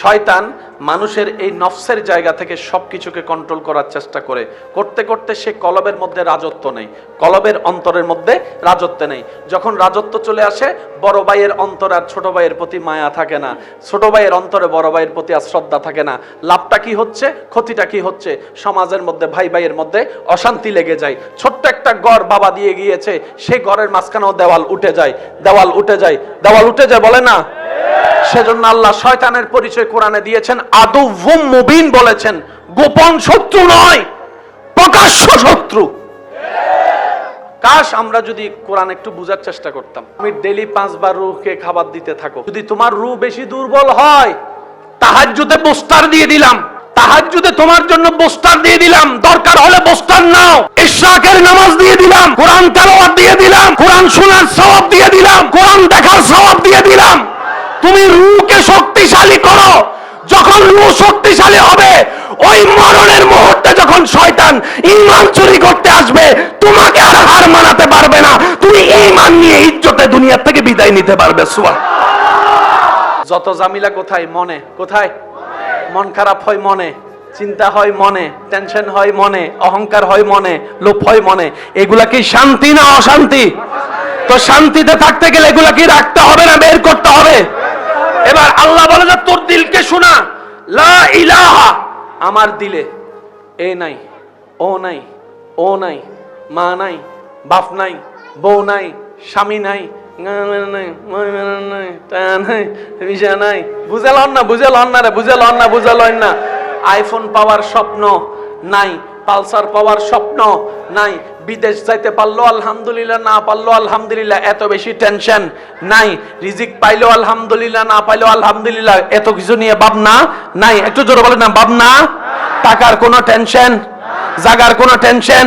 শয়তান মানুষের এই নফসের জায়গা থেকে সবকিছুকে কন্ট্রোল করার চেষ্টা করে, করতে করতে সে কলবের মধ্যে রাজত্ব নেই, কলবের অন্তরের মধ্যে রাজত্ব নেই। যখন রাজত্ব চলে আসে, বড় ভাইয়ের অন্তর আর ছোট ভাইয়ের প্রতি মায়া থাকে না, ছোট ভাইয়ের অন্তরে বড় ভাইয়ের প্রতি আর শ্রদ্ধা থাকে না। লাভটা কি হচ্ছে, ক্ষতিটা কি হচ্ছে? সমাজের মধ্যে ভাই ভাইয়ের মধ্যে অশান্তি লেগে যায়। ছোট্ট একটা ঘর বাবা দিয়ে গিয়েছে, সেই ঘরের মাঝখানেও দেওয়াল উঠে যায়, বলে না? সেজন্য আল্লাহ শয়তানের পরিচয় কোরআনে দিয়েছেন আদুউম মুবিন বলেছেন, গোপন শত্রু নয়, প্রকাশ্য শত্রু। কাশ আমরা যদি কোরআন একটু বুঝার চেষ্টা করতাম। তুমি ডেইলি 5 বার রূহকে খাবার দিতে থাকো। যদি তোমার রূহ বেশি দুর্বল হয়, তাহাজ্জুদে বুস্টার দিয়ে দিলাম, তাহাজ্জুদে তোমার জন্য বুস্টার দিয়ে দিলাম, দরকার হলে বুস্টার নাও। ইশরাকের নামাজ দিয়ে দিলাম, কোরআন তেলাওয়াত দিয়ে দিলাম, কোরআন শোনার সওয়াব দিয়ে দিলাম, কোরআন দেখার সওয়াব দিয়ে দিলাম। তুমি রূহকে শক্তিশালী করো। যখন রূহ শক্তিশালী হবে, ওই মরণের মুহূর্তে যখন শয়তান ঈমান চুরি করতে আসবে, তোমাকে আর হার মানাতে পারবে না। তুমি ঈমান নিয়ে ইজ্জতে দুনিয়া থেকে বিদায় নিতে পারবে। সুবহানাল্লাহ। যত জামিলা কোথায়? মনে। কোথায়? মন খারাপ হয় মনে, চিন্তা হয় মনে, টেনশন হয় মনে, অহংকার হয় মনে, লোভ হয় মনে। এগুলা কি শান্তি না অশান্তি? তো শান্তিতে থাকতে গেলে এগুলা কি রাখতে হবে না বের করতে হবে? এবার আল্লাহ বলে যে তোর দিলকে শোনা, লা ইলাহা, আমার দিলে এ নাই, ও নাই, ও নাই, মা নাই, বাপ নাই, বউ নাই, স্বামী নাই, আইফোন পাওয়ার স্বপ্ন নাই, পালসার পাওয়ার স্বপ্ন নাই, বিদেশ যাইতে পারলো আলহামদুলিল্লাহ, না পারলো আলহামদুলিল্লাহ, এত বেশি টেনশন নাই, রিজিক পাইলো আলহামদুলিল্লাহ, না পাইলো আলহামদুলিল্লাহ, এত কিছু নিয়ে ভাবনা নাই। একটু জোরে বলেন না, ভাবনা। টাকার কোনো টেনশন, জাগার কোনো টেনশন,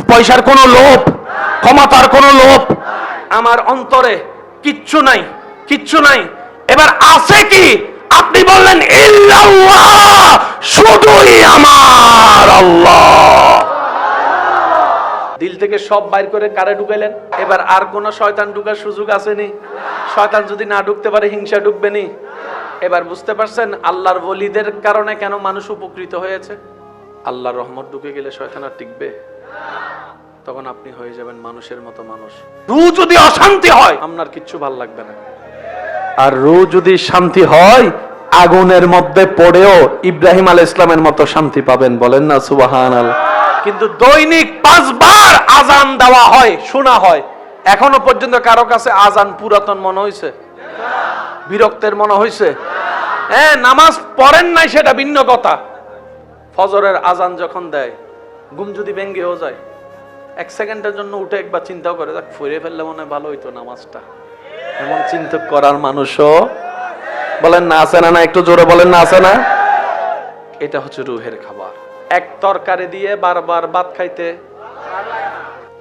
পয়সার কোনো লোভ, ক্ষমতার কোনো লোভ আমার অন্তরে কিচ্ছু নাই, কিচ্ছু নাই। এবার আছে কি? আপনি বললেন ইল্লাল্লাহ, শুধুই আমার আল্লাহ। দিল থেকে সব বাইর করে কারে ঢুকাইলেন? এবার আর কোন শয়তান ঢুকার সুযোগ আসেনি। শয়তান যদি না ঢুকতে পারে, হিংসা ঢুকবে নি। এবার বুঝতে পারছেন আল্লাহর ওলিদের কারণে কেন মানুষ উপকৃত হয়েছে? আল্লাহর রহমত ঢুকে গেলে শয়তান আর টিকবে? তখন আপনি হয়ে যাবেন মানুষের মতো মানুষ। রূহ যদি অশান্তি হয়, আপনার কিচ্ছু ভাল লাগবে না। আর রূহ যদি শান্তি হয়, আগুনের মধ্যে পড়েও ইব্রাহিম আলাইহিস সালামের মতো শান্তি পাবেন। বলেন না সুবহানাল্লাহ। কিন্তু দৈনিক 5 বার আজান দেওয়া হয়, শোনা হয়, এখনো পর্যন্ত কারো কাছে আজান পুরাতন মনে হইছে? বিরক্তের মনে হইছে? হ্যাঁ, নামাজ পড়েন নাই সেটা ভিন্ন কথা। ফজরের আজান যখন দেয়, ঘুম যদি ভেঙ্গেও যায়, 1 সেকেন্ডের জন্য উঠে একবার চিন্তাও করে, যাক ফুরে ফেললে মনে হয় ভালো হইতো নামাজটা। এমন চিন্তা করার মানুষও বলেন না আছে না? একটু জোরে বলেন না আছে না? এটা হচ্ছে রুহের খাবার। এক তরকারি দিয়ে বারবার ভাত খাইতে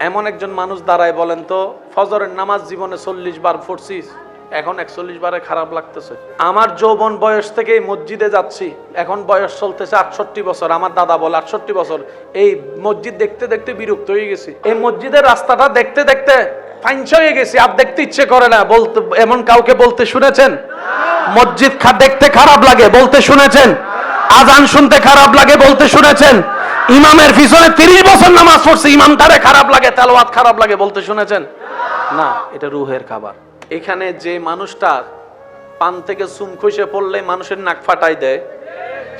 এমন একজন মানুষ দাঁড়ায়, বলেন তো ফজরের নামাজ জীবনে 40 বার পড়ছিস, এখন 41 বারে খারাপ লাগতেছে। আমার যৌবন বয়স থেকে মসজিদে যাচ্ছি, এখন বয়স চলতেছে 68 বছর। আমার দাদা বলে 68 বছর। এই মসজিদ দেখতে দেখতে বিরক্ত হয়ে গেছি। এই মসজিদের রাস্তাটা দেখতে দেখতে ফাইনস হয়ে গেছি, আর দেখতে ইচ্ছে করে না। বলতে এমন কাউকে বলতে শুনেছেন? মসজিদ দেখতে খারাপ লাগে বলতে শুনেছেন? আজান শুনতে খারাপ লাগে বলতে শুনেছেন? ইমামের পিছনে 30 বছর নামাজ পড়ছে, ইমামটারে খারাপ লাগে, তেলাওয়াত খারাপ লাগে বলতে শুনেছেন? না, এটা রুহের খাবার। এখানে যে মানুষটা পান থেকে চুন খসে পড়লে মানুষের নাক ফাটাই দেয়,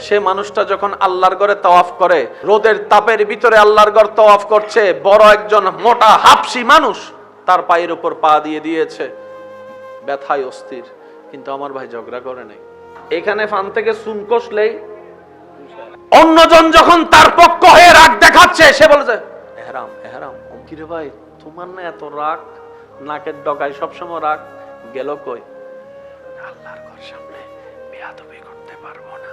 সে মানুষটা যখন আল্লাহর ঘরে তাওয়াফ করে, রোদের তাপের ভিতরে আল্লাহর ঘর তাওয়াফ করছে, বড় একজন মোটা হাফসি মানুষ তার পায়ের উপর পা দিয়ে দিয়েছে, ব্যথায় অস্থির, কিন্তু আমার ভাই ঝগড়া করে নাই। এখানে পান থেকে চুন খসলেই অন্যজন যখন তার পক্ষ হয়ে রাগ দেখাচ্ছে, সে বলেছে এহরাম এহরাম। কিরে ভাই, তোমার না এত রাগ, নাকের ডগায় সবসময় রাগ, গেল কই? আল্লাহর ঘর সামনে বেয়াদবি করতে পারবো না,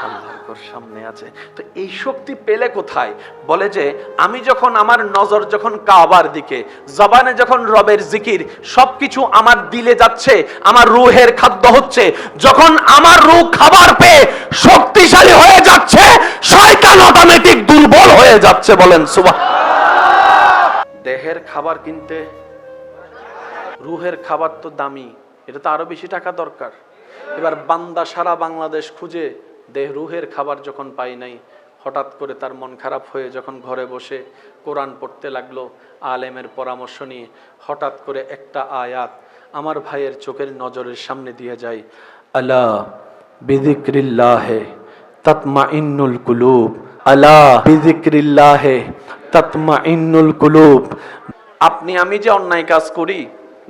আল্লাহর ঘর সামনে আছে। তো এই শক্তি পেলে কোথায়? বলে যে আমি যখন আমার নজর যখন কাবার দিকে, জবানে যখন রবের জিকির, সবকিছু আমার দিলে যাচ্ছে, আমার রূহের খাদ্য হচ্ছে, যখন আমার রূহ খাবার পেয়ে শক্তিশালী হয়ে যাচ্ছে, শয়তান অটোমেটিক দুর্বল হয়ে যাচ্ছে। বলেন সুবহান। দেহের খাবার কিনতে রূহের খাবার তো দামি, এটা তো আরো বেশি টাকা দরকার। এবার বান্দা সারা বাংলাদেশ খুঁজে রূহের খাবার যখন পাই নাই, হঠাৎ করে তার মন খারাপ হয়ে যখন ঘরে বসে কোরআন পড়তে লাগলো, আলেমের পরামর্শ নিয়ে, হঠাৎ করে একটা আয়াত আমার ভাইয়ের চোখের নজরের সামনে দিয়ে যায়, আলা বিযিকরিল্লাহে তাতমাইন্নুল কুলুব, আলা বিযিকরিল্লাহে তাতমাইন্নুল কুলুব। আপনি আমি যে অন্যায় কাজ করি,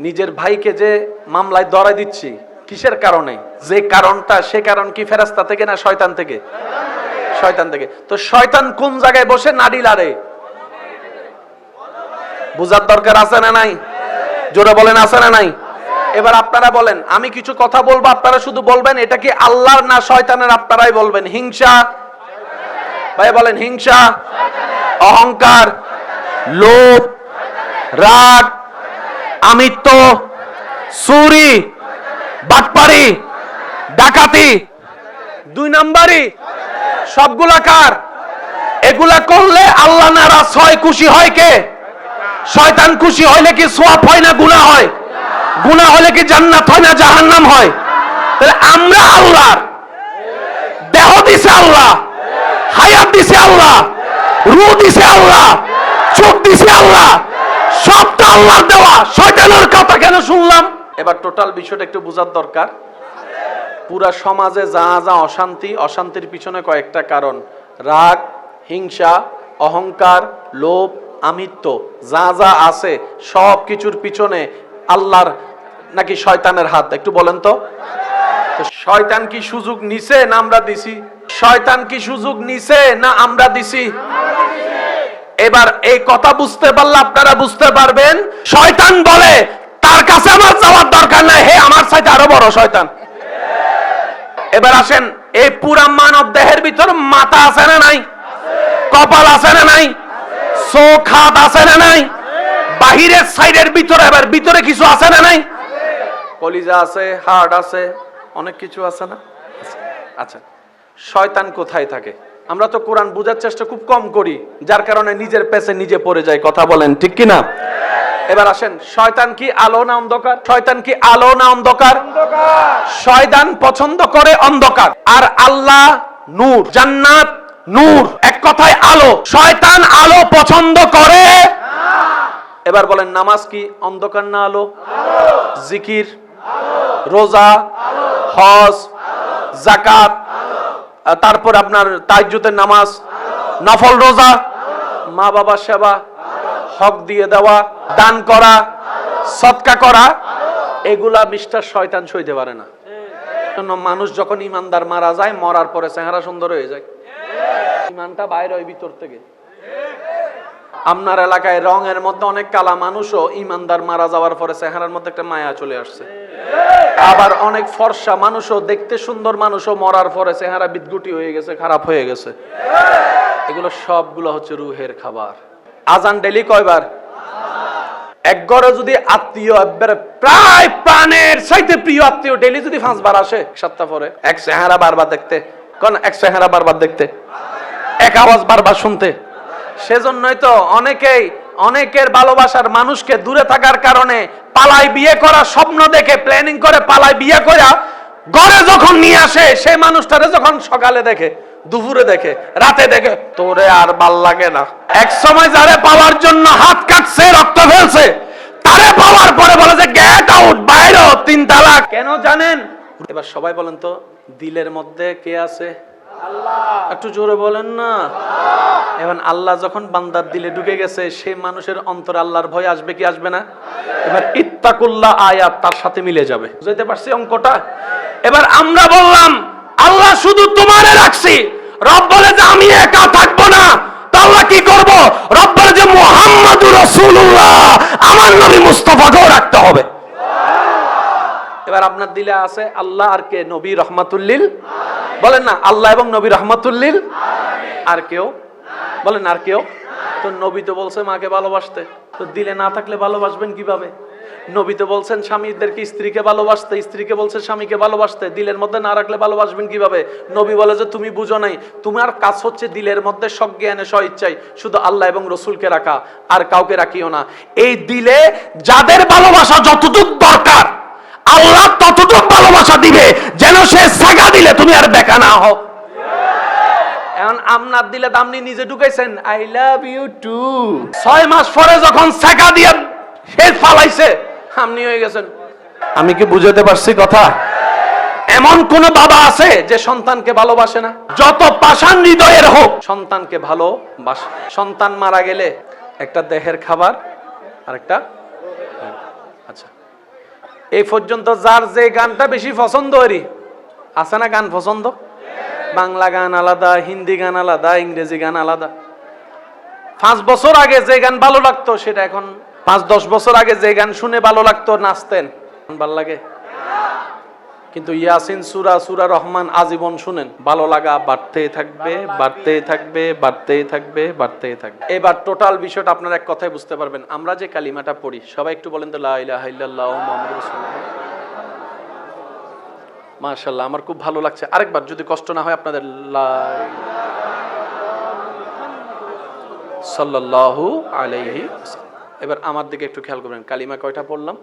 নিজের ভাইকে যে মামলায় ধরাই দিচ্ছি, কিসের কারণে? যে কারণটা, সে কারণ কি ফেরেশতা থেকে না শয়তান থেকে? শয়তান থেকে। তো শয়তান কোন জায়গায় বসে নাড়ি লাড়ে? বুঝার দরকার আছে না নাই? জোরে বলেন আছে না নাই? এবার আপনারা বলেন, আমি কিছু কথা বলবো, আপনারা শুধু বলবেন এটা কি আল্লাহর না শয়তানের, আপনারাই বলবেন। হিংসা, ভাই বলেন হিংসা, অহংকার, লোভ, রাগ, আমিত্ব, চুরি, বাটপারি, ডাকাতি, 2 নাম্বারি, সবগুলা কার? এগুলা করলে আল্লাহ নারাজ হয়, খুশি হয় কে? শয়তান খুশি হইলে কি সওয়াব হয় না গুনাহ হয়? গুনাহ হলে কি জান্নাত হয় না জাহান্নাম হয়? তাহলে আমরা আল্লাহর, দেহ দিছে আল্লাহ, হায়াত দিছে আল্লাহ, রূহ দিছে আল্লাহ, চোখ দিছে আল্লাহ, সবটা আল্লাহর দেওয়া। শয়তানের কথা কেন শুনলাম? এবার টোটাল বিষয়টা একটু বোঝার দরকার। পুরা সমাজে যা যা অশান্তি, অশান্তির পিছনে কয়েকটা কারণ, রাগ, হিংসা, অহংকার, লোভ, আমিত্ব, যা যা আছে সব কিছুর পিছনে আল্লাহর নাকি শয়তানের হাত? একটু বলেন তো। শয়তান কি সুযোগ নিছে না আমরা দিছি? শয়তান কি সুযোগ নিছে না আমরা দিছি? এবার এই কথা বুঝতে পারলে আপনারা বুঝতে পারবেন, শয়তান বলে তার কাছে আমার যাওয়ার দরকার নাই, হে আমার চাইতে আরো বড় শয়তান। এবার আসেন, এই পুরা মানব দেহের ভিতর মাথা আছে না নাই? কপাল আছে না নাই? চোখ হাত আছে না নাই? বাহিরের সাইডের ভিতরে, এবার ভিতরে কিছু আছে না নাই? কলিজা আছে, হার্ট আছে, অনেক কিছু আছে না? আচ্ছা, শয়তান কোথায় থাকে? আমরা তো কোরআন বোঝার চেষ্টা খুব কম করি, যার কারণে নিজের পেছে নিজে পড়ে যায়। কথা বলেন ঠিক কি না? এবার আসেন, শয়তান কি আলো না অন্ধকার? শয়তান কি আলো না অন্ধকার? শয়তান পছন্দ করে অন্ধকার, আর আল্লাহ নূর, জান্নাত নূর, এক কথায় আলো। শয়তান আলো পছন্দ করে। এবার বলেন, নামাজ কি অন্ধকার না আলো? জিকির, রোজা, হজ, যাকাত, তারপর আপনার তাহাজ্জুদের নামাজ, নফল রোজা, মা বাবার সেবা, হক দিয়ে দেওয়া, দান করা, সদকা করা, এগুলা মিস্টার শয়তান সইতে পারে না। মানুষ যখন ইমানদার মারা যায়, মরার পরে চেহারা সুন্দর হয়ে যায়, ইমানটা বাইরে হয় ভিতর থেকে। আপনার এলাকায় রঙের মধ্যে অনেক কালা মানুষও ইমানদার মারা যাওয়ার পরে চেহারার মধ্যে একটা মায়া চলে আসছে। আবার অনেক ফর্সা মানুষও, দেখতে সুন্দর মানুষও মরার পরে চেহারা বিদগুটি হয়ে গেছে, খারাপ হয়ে গেছে। এগুলো সবগুলো হচ্ছে রুহের খাবার। আজান ডেলি কয়বার? এক ঘরে যদি আত্মীয় একবারে প্রায় প্রাণের চাইতে প্রিয় আত্মীয় ডেলি যদি 5 বার আসে, 7টা পরে, এক চেহারা বারবার দেখতে, কোন এক চেহারা বারবার দেখতে, এক আওয়াজ বারবার শুনতে। সেজন্যই তো অনেকের ভালোবাসার মানুষকে দূরে থাকার কারণে পালাই বিয়ে করা স্বপ্ন দেখে প্ল্যানিং করে পালাই বিয়ে করে ঘরে যখন নিয়ে আসে, সেই মানুষটারে যখন সকালে দেখে, দুপুরে দেখে, রাতে দেখে, তোরে আর ভাল লাগে না। এক সময় যারে পাওয়ার জন্য হাত কাটছে, রক্ত ফেলছে, তারে পাওয়ার পরে বলে যে গেট আউট, বাইরে, 3 তালাক। কেন জানেন? এবার সবাই বলেন তো, দিলের মধ্যে কে আছে? আল্লাহ। একটু জোরে বলেন না। এখন আল্লাহ যখন বান্দার দিলে ঢুকে গেছে, সেই মানুষের অন্তরে আল্লাহর ভয় আসবে কি আসবে না? এবার ইত্তাকুল্লাহ আয়াত তার সাথে মিলে যাবে। বুঝতে পারছি অঙ্কটা? এবার আমরা বললাম আল্লাহ শুধু তোমারে রাখছি, রব বলে যে আমি একা থাকবো না, তাহলে কি করব? রব বলে যে মুহাম্মাদুর রাসূলুল্লাহ, আমার নবী মুস্তাফাকেও রাখতে হবে। এবার আপনার দিলে আছে আল্লাহ আর কে? নবী রহমাতুল্লিল। বলেন না, আল্লাহ এবং নবী রহমাতুল্লিল। আর কেউ? বলেন আর কেউ? তো নবী তো বলছে মাকে ভালোবাসতে, তো দিলে না থাকলে ভালোবাসবেন কিভাবে? নবী তো বলছেন স্বামীদেরকে স্ত্রীকে ভালোবাসতে, স্ত্রীকে বলছে স্বামীকে ভালোবাসতে, দিলের মধ্যে না রাখলে ভালোবাসবেন কিভাবে? নবী বলে যে তুমি বুঝো নাই, তোমার কাজ হচ্ছে দিলের মধ্যে সজ্ঞানে স্বইচ্ছায় শুধু আল্লাহ এবং রসুলকে রাখা, আর কাউকে রাখিও না। এই দিলে যাদের ভালোবাসা যতটুক দরকার, আল্লাহ ততটুক ভালোবাসা দিবে, যেন সে সাগা দিলে তুমি আর বেকা না হও। এখন আপনার দিলে আপনি নিজে ঢুকাইছেন আই লাভ ইউ টু, 6 মাস পরে যখন সাগা দিয়ে সে ফালাইছে, আপনি হয়ে গেছেন। আমি কি বুঝাতে পারছি কথা? এমন কোন বাবা আছে যে সন্তানকে ভালোবাসে না? যত পাষাণ হৃদয়ের হোক, সন্তানকে ভালোবাসে। সন্তান মারা গেলে একটা দেহের খাবার আর একটা, আচ্ছা, এই পর্যন্ত যার যে গানটা বেশি পছন্দ হরি আছে না? গান পছন্দ, বাংলা গান আলাদা, হিন্দি গান আলাদা, ইংরেজি গান আলাদা। 5 বছর আগে যে গান ভালো লাগতো, সেটা এখন 5-10 বছর আগে যে গান শুনে ভালো লাগতো, নাচতেন, ভালো লাগে। কিন্তু ইয়াসিন সূরা রহমান আজীবন শুনেন, ভালো লাগা বাড়তেই থাকবে, বাড়তেই থাকবে, বাড়তেই থাকবে, বাড়তেই থাকবে। এবার টোটাল বিষয়টা আপনারা এক কথায় বুঝতে পারবেন। আমরা যে কালিমাটা পড়ি, সবাই একটু বলেন তো, লা ইলাহা ইল্লাল্লাহ মুহাম্মাদুর রাসূলুল্লাহ। মাশাআল্লাহ, আমার খুব ভালো লাগছে। আরেকবার যদি কষ্ট না হয় আপনাদের, লা সাল্লাল্লাহু আলাইহি ওয়াসাল্লাম। এবার আমার দিকে একটু খেয়াল করবেন, কালিমা কয়টা পড়লাম?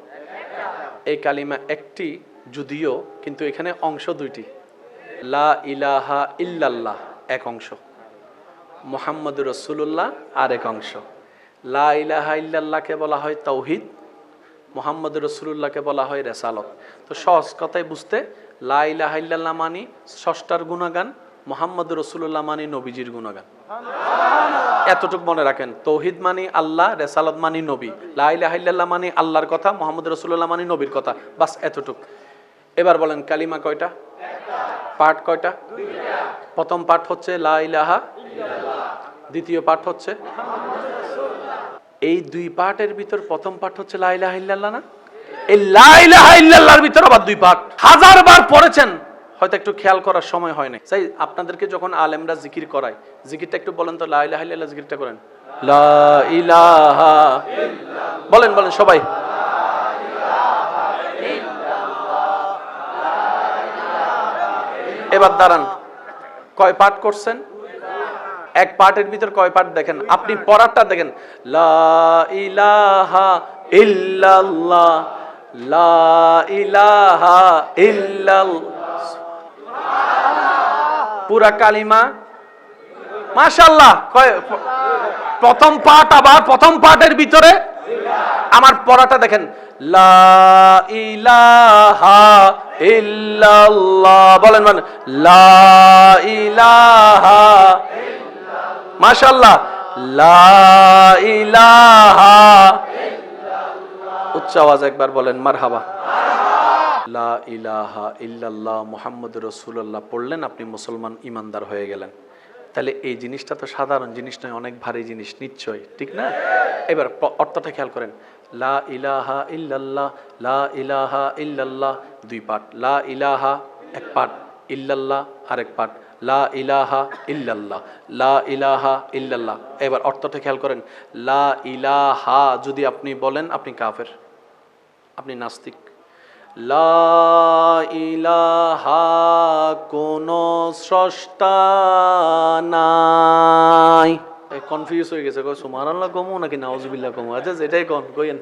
এই কালিমা একটি যদিও, কিন্তু এখানে অংশ 2টি। লা ইলাহা ইল্লাল্লাহ এক অংশ, মুহাম্মাদুর রাসূলুল্লাহ আর এক অংশ। লা ইলাহা ইল্লাল্লাহকে বলা হয় তাওহীদ, মুহাম্মাদুর রাসূলুল্লাহকে বলা হয় রিসালাত। তো সহজ কথায় বুঝতে, লা ইলাহা ইল্লাল্লাহ মানে স্রষ্টার গুণগান, মুহাম্মাদুর রাসূলুল্লাহ মানে নবীজির গুণগান। এতটুকু মনে রাখেন, তৌহিদ মানে আল্লাহ, রিসালাত মানে নবী, লা ইলাহা ইল্লাল্লাহ মানে আল্লাহর কথা, মুহাম্মাদুর রাসূলুল্লাহ মানে নবীর কথা, বাস এতটুকু। এবার বলেন কালিমা কয়টা? পার্ট কয়টা? 1ম পার্ট হচ্ছে লা ইলাহা ইল্লাল্লাহ, 2য় পার্ট হচ্ছে, এই 2 পার্টের ভিতর 1ম পার্ট হচ্ছে লা ইলাহা ইল্লাল্লাহ না? এই লা ইলাহা ইল্লাল্লাহর ভিতর আবার 2 পার্ট। 1000 বার পড়েছেন, হয়তো একটু খেয়াল করার সময় হয় না। তাই আপনাদেরকে যখন আলেমরা জিকির করায়, জিকিরটা একটু বলেন তো, লা ইলাহা ইল্লাল্লাহ জিকিরটা করেন। লা ইলাহা ইল্লাল্লাহ, বলেন সবাই। এবার দাঁড়ান, কয় পাঠ করছেন? এক পাঠের ভিতর কয় পাঠ দেখেন, আপনি পড়াটা দেখেন, লা ইলাহা ইল্লাল্লাহ, লা ইলাহা ইল্লাল্লাহ, পুরা কালিমা মাশাআল্লাহ। প্রথম পাঠ, আবার প্রথম পাঠের ভিতরে আমার পড়াটা দেখেন, লা ইলাহা ইল্লাল্লাহ, বলেন মানে লা ইলাহা, মাশাআল্লাহ, লা ইলাহা, উচ্চ আওয়াজ একবার বলেন মারহাবা। লা ইলাহা ইল্লাল্লাহ মুহাম্মাদুর রাসূলুল্লাহ পড়লেন, আপনি মুসলমান ইমানদার হয়ে গেলেন। তাহলে এই জিনিসটা তো সাধারণ জিনিস নয়, অনেক ভারী জিনিস নিশ্চয়, ঠিক না? এবার অর্থটা খেয়াল করেন, লা ইলাহা ইল্লাল্লাহ, লা ইলাহা ইল্লাল্লাহ দুই পাঠ, লা ইলাহা এক পাঠ, ইল্লাল্লাহ আরেক পাঠ, লা ইলাহা ইল্লাল্লাহ, লা ইলাহা ইল্লাল্লাহ। এবার অর্থটা খেয়াল করেন, লা ইলাহা যদি আপনি বলেন আপনি কাফের, আপনি নাস্তিক। লা ইলাহা কোনো স্রষ্টা নাই, কনফিউজ হয়ে গেছে, কই সুবহানাল্লাহ কমু নাকি নাউজুবিল্লাহ কমু? আচ্ছা এটাই কইেন,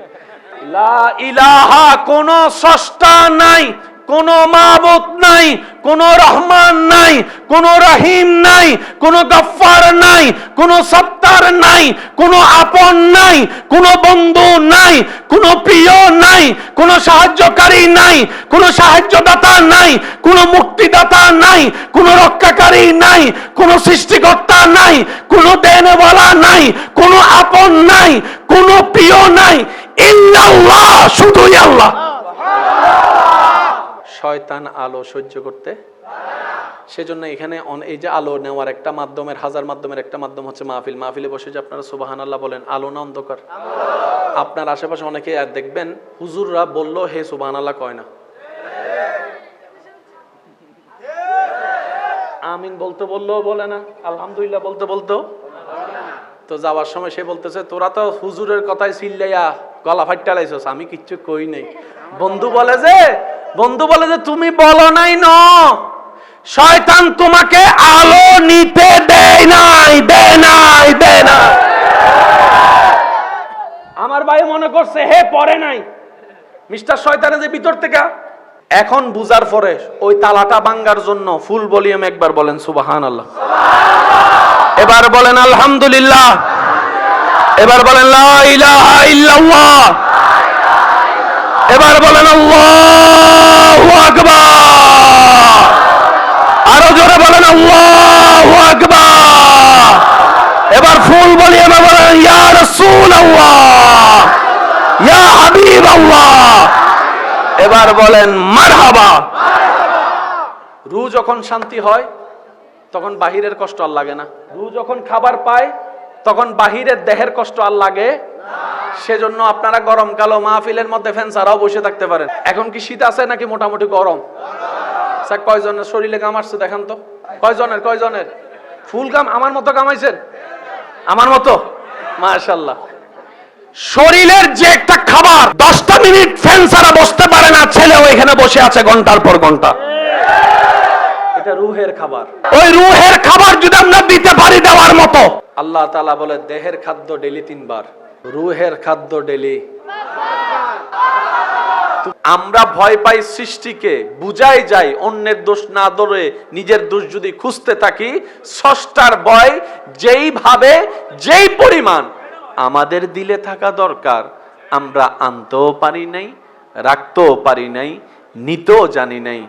লা ইলাহা কোনো স্রষ্টা নাই, কোন মাবুদ নাই, কোন রহমান নাই, কোন রহিম নাই, কোন গফফার নাই, কোন সত্তার নাই, কোন আপন নাই, কোন বন্ধু নাই, কোন প্রিয় নাই, কোন সাহায্যকারী নাই, কোন সাহায্যদাতা নাই, কোন মুক্তিদাতা নাই, কোন রক্ষাকারী নাই, কোন সৃষ্টিকর্তা নাই, কোন দেনওয়ালা নাই, কোন আপন নাই, কোন প্রিয় নাই, ইল্লাল্লাহ, শুধুই আল্লাহ। শয়তান আলো সহ্য করতে, সেজন্য এখানে এই যে আলো নেওয়ার একটা মাধ্যমের, হাজার মাধ্যমের একটা মাধ্যম হচ্ছে মাহফিল। মাহফিলে বসে যে আপনারা সুবহানাল্লাহ বলেন, আলো না অন্ধকার? আপনার আশেপাশে অনেকে দেখবেন হুজুররা বললো হে সুবহানাল্লাহ কয় না, আমিন বলতে বললেও বলে না, আলহামদুলিল্লাহ বলতে বলতেও। তো যাওয়ার সময় সে বলতেছে, তোরা তো হুজুরের কথায় চিল্লাইয়া গলা ফাইট্টা লাইছস, আমি কিচ্ছু কই নাই। বন্ধু বলে যে তুমি বলো নাই, ন শয়তান তোমাকে আলো নিতে দেয় নাই। আমার ভাই মনে করছে হে পড়ে নাই, মিস্টার শয়তানের যে ভিতর থেকে এখন বুঝার পরে ওই তালাটা ভাঙার জন্য ফুল ভলিউম একবার বলেন সুবহানাল্লাহ, এবার বলেন আলহামদুলিল্লাহ, এবার বলেন লা ইলাহা ইল্লাল্লাহ, এবার বলেন আল্লাহু আকবার, আরো জোরে বলেন আল্লাহু আকবার, এবার ফুল ভলিউমে বলেন ইয়া রাসূলুল্লাহ, ইয়া হাবিবাল্লাহ, এবার বলেন মারহাবা। রূহ যখন শান্তি হয় তখন বাহিরের কষ্ট আর লাগে না। রূহ যখন খাবার পায় তখন বাহিরের দেহের কষ্ট আর লাগে। সেজন্য আপনারা গরমকালে মাহফিলের মধ্যে ফ্যান ছাড়াও বসে থাকতে পারেন। এখন কি শীত আছে নাকি মোটামুটি গরম? স্যার কয়জনের শরীরে ঘাম আসছে দেখান তো, কয়জনের ফুল ঘাম আমার মতো ঘামাইছেন? আমার মতো? মাশাআল্লাহ। শরীরের যে একটা খাবার 10টা মিনিট ফ্যান ছাড়া বসতে পারে না, ছেলেও এখানে বসে আছে ঘন্টার পর ঘন্টা, এটা রূহের খাবার। ওই রূহের খাবার যদি আমরা দিতে পারি দেওয়ার মতো, আল্লাহ তাআলা বলে দেহের খাদ্য ডেলি 3 বার, রূহের খাদ্য ডেলি। আমরা ভয় পাই সৃষ্টিকে, বুঝাই যাই অন্যের দোষ না ধরে নিজের দোষ যদি খুঁজতে থাকি, স্রষ্টার ভয় যেইভাবে যেই পরিমাণ আমাদের দিলে থাকা দরকার আমরা আনতেও পারি নাই, রাখতেও পারি নাই, নিতেও জানি নাই।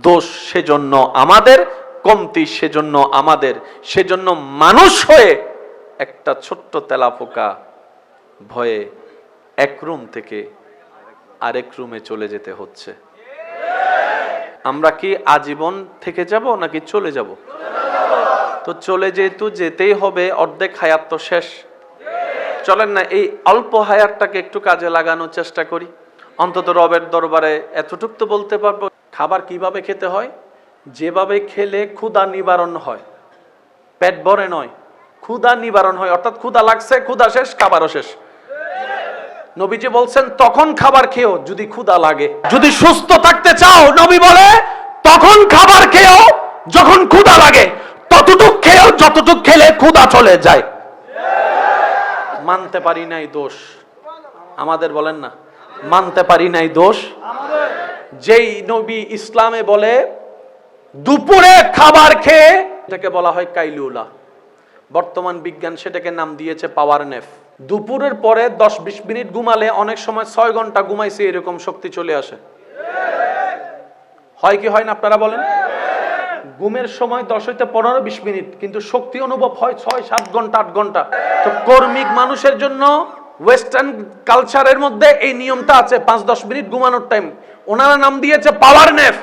দোষ সেজন্য আমাদের, কমতি সেজন্য আমাদের। সেজন্য মানুষ হয়ে একটা ছোট্ট তেলাপোকা ভয়ে এক রুম থেকে আরেক রুমে চলে যেতে হচ্ছে। আমরা কি আজীবন থেকে যাব নাকি চলে যাব? তো চলে যেহেতু যেতেই হবে, অর্ধেক হায়াত তো শেষ। চলেন না এই অল্প হায়াতটাকে একটু কাজে লাগানোর চেষ্টা করি। অন্তত রবের দরবারে এতটুক তো বলতে পারবো, খাবার কিভাবে খেতে হয়, যেভাবে খেলে ক্ষুধা নিবারণ হয়, পেট ভরে নয়, ক্ষুধা নিবারণ হয়। অর্থাৎ ক্ষুধা লাগছে, ক্ষুধা শেষ, খাবারও শেষ। নবীজি বলছেন তখন খাবার খেও যদি ক্ষুধা লাগে। যদি সুস্থ থাকতে চাও, নবী বলে তখন খাবার খেও চলে যায়। মানতে পারি নাই দোষ আমাদের, বলেন না মানতে পারি নাই দোষ। যেই নবী ইসলামে বলে দুপুরে খাবার খেয়ে, এটাকে বলা হয় কাইলুলা। বর্তমান বিজ্ঞান সেটাকে নাম দিয়েছে পাওয়ার নেপ। দুপুরের পরে 10-20 মিনিট ঘুমালে অনেক সময় 6 ঘন্টা ঘুমাইছে এরকম শক্তি চলে আসে। হয় কি হয় না আপনারা বলেন? ঘুমের সময় 10 হইতে 15-20 মিনিট, কিন্তু শক্তি অনুভব হয় 6-7 ঘন্টা 8 ঘন্টা। তো কর্মিক মানুষের জন্য ওয়েস্টার্ন কালচারের মধ্যে এই নিয়মটা আছে 5-10 মিনিট ঘুমানোর টাইম। ওনারা নাম দিয়েছে পাওয়ার নেপ।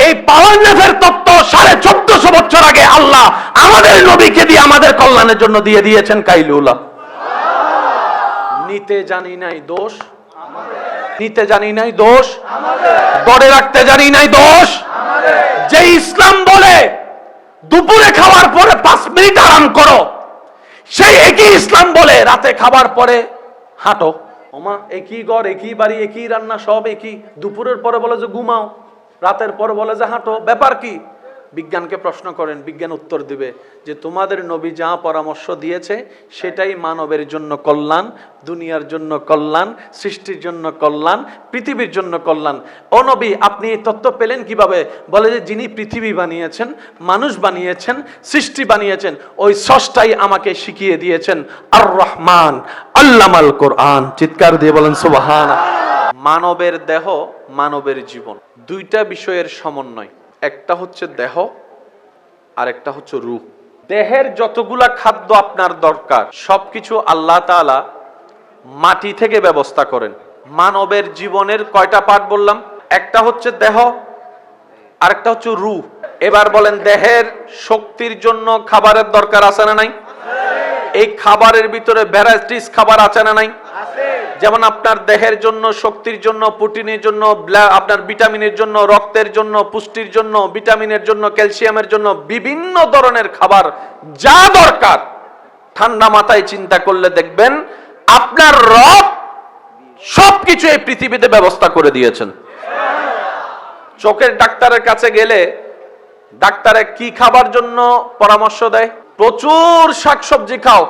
এই পাওয়ার নেপের তত্ত্ব 1450 বছর আগে আল্লাহ আমাদের নবীকে দিয়ে আমাদের কল্যাণের জন্য দিয়ে দিয়েছেন কাইলুলা। নিতে জানি নাই দোষ, নিতে জানি নাই দোষ, ধরে রাখতে জানি নাই দোষ। যে ইসলাম বলে দুপুরে খাওয়ার পরে 5 মিনিট আরাম করো, সেই একই ইসলাম বলে রাতে খাবার পরে হাঁটো। ওমা একই ঘর, একই বাড়ি, একই রান্না, সব একই। দুপুরের পরে বলে যে ঘুমাও, রাতের পরে বলে যে হাঁটো, ব্যাপার কি? বিজ্ঞানকে প্রশ্ন করেন, বিজ্ঞান উত্তর দিবে যে তোমাদের নবী যা পরামর্শ দিয়েছে সেটাই মানবের জন্য কল্যাণ, দুনিয়ার জন্য কল্যাণ, সৃষ্টির জন্য কল্যাণ, পৃথিবীর জন্য কল্যাণ। ও নবী আপনি এই তত্ত্ব পেলেন কিভাবে? বলে যে যিনি পৃথিবী বানিয়েছেন, মানুষ বানিয়েছেন, সৃষ্টি বানিয়েছেন, ওই স্রষ্টাই আমাকে শিখিয়ে দিয়েছেন। আর রহমান আল্লামাল কোরআন। চিৎকার দিয়ে বলেন সুবহানাল্লাহ। মানবের দেহ, মানবের জীবন, দুইটা বিষয়ের সমন্বয়। একটা হচ্ছে দেহ আর একটা হচ্ছে রূহ। দেহের যতগুলা খাদ্য আপনার দরকার সবকিছু আল্লাহ তাআলা মাটি থেকে ব্যবস্থা করেন। মানবের জীবনের কয়টা পার্ট বললাম? একটা হচ্ছে দেহ, আরেকটা হচ্ছে রূহ। এবার বলেন দেহের শক্তির জন্য খাবারের দরকার আছে না নাই? এই খাবারের ভিতরে ভ্যারাইটিস খাবার আছে না নাই? যেমন আপনার দেহের জন্য, শক্তির জন্য, প্রোটিনের জন্য, আপনার ভিটামিনের জন্য, রক্তের জন্য, পুষ্টির জন্য, ভিটামিনের জন্য, ক্যালসিয়ামের জন্য বিভিন্ন ধরনের খাবার যা দরকার ঠান্ডা মাথায় চিন্তা করলে দেখবেন আপনার রব সবকিছু এই পৃথিবীতে ব্যবস্থা করে দিয়েছেন। চোখের ডাক্তারের কাছে গেলে ডাক্তারে কি খাবার জন্য পরামর্শ দেয়? প্রচুর শাকসবজি খাও,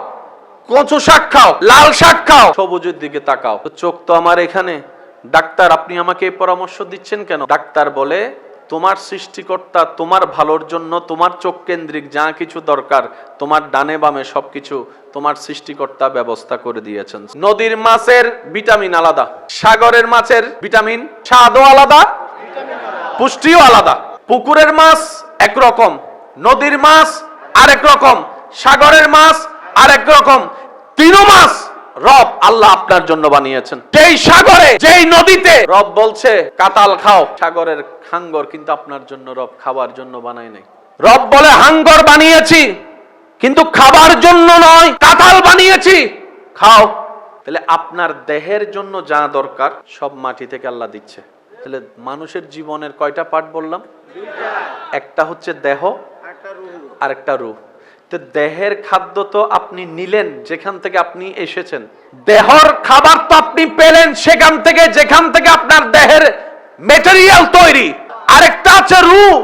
কচু শাক খাও, লাল শাক খাও, সবুজের দিকে তাকাও। চোখ তো আমার এখানে, ডাক্তার আপনি আমাকে এই পরামর্শ দিচ্ছেন কেন? ডাক্তার বলে তোমার সৃষ্টিকর্তা তোমার ভালোর জন্য তোমার চোখ কেন্দ্রিক যা কিছু দরকার তোমার ডানে বামে সবকিছু তোমার সৃষ্টিকর্তা ব্যবস্থা করে দিয়েছেন। নদীর মাছের ভিটামিন আলাদা, সাগরের মাছের ভিটামিন স্বাদও আলাদা, পুষ্টিও আলাদা। পুকুরের মাছ একরকম, নদীর মাছ আরেক রকম, সাগরের মাছ আরেক রকম। তিনও মাছ রব আল্লাহ আপনার জন্য বানিয়েছেন। যেই সাগরে, যেই নদীতে রব বলছে কাতাল খাও, সাগরের হাঙ্গর কিন্তু আপনার জন্য রব খাবার জন্য বানায় নাই। রব বলে হাঙ্গর বানিয়েছি কিন্তু খাবার জন্য নয়, কাতাল বানিয়েছি, খাও। তাহলে আপনার দেহের জন্য যা দরকার সব মাটি থেকে আল্লাহ দিচ্ছে। তাহলে মানুষের জীবনের কয়টা পার্ট বললাম? একটা হচ্ছে দেহ আর একটা রূহ। তো দেহের খাদ্য তো আপনি নিলেন যেখান থেকে আপনি এসেছেন, দেহর খাবার তো আপনি পেলেন সেখান থেকে যেখান থেকে আপনার দেহের ম্যাটেরিয়াল তৈরি। আরেকটা আছে রূহ।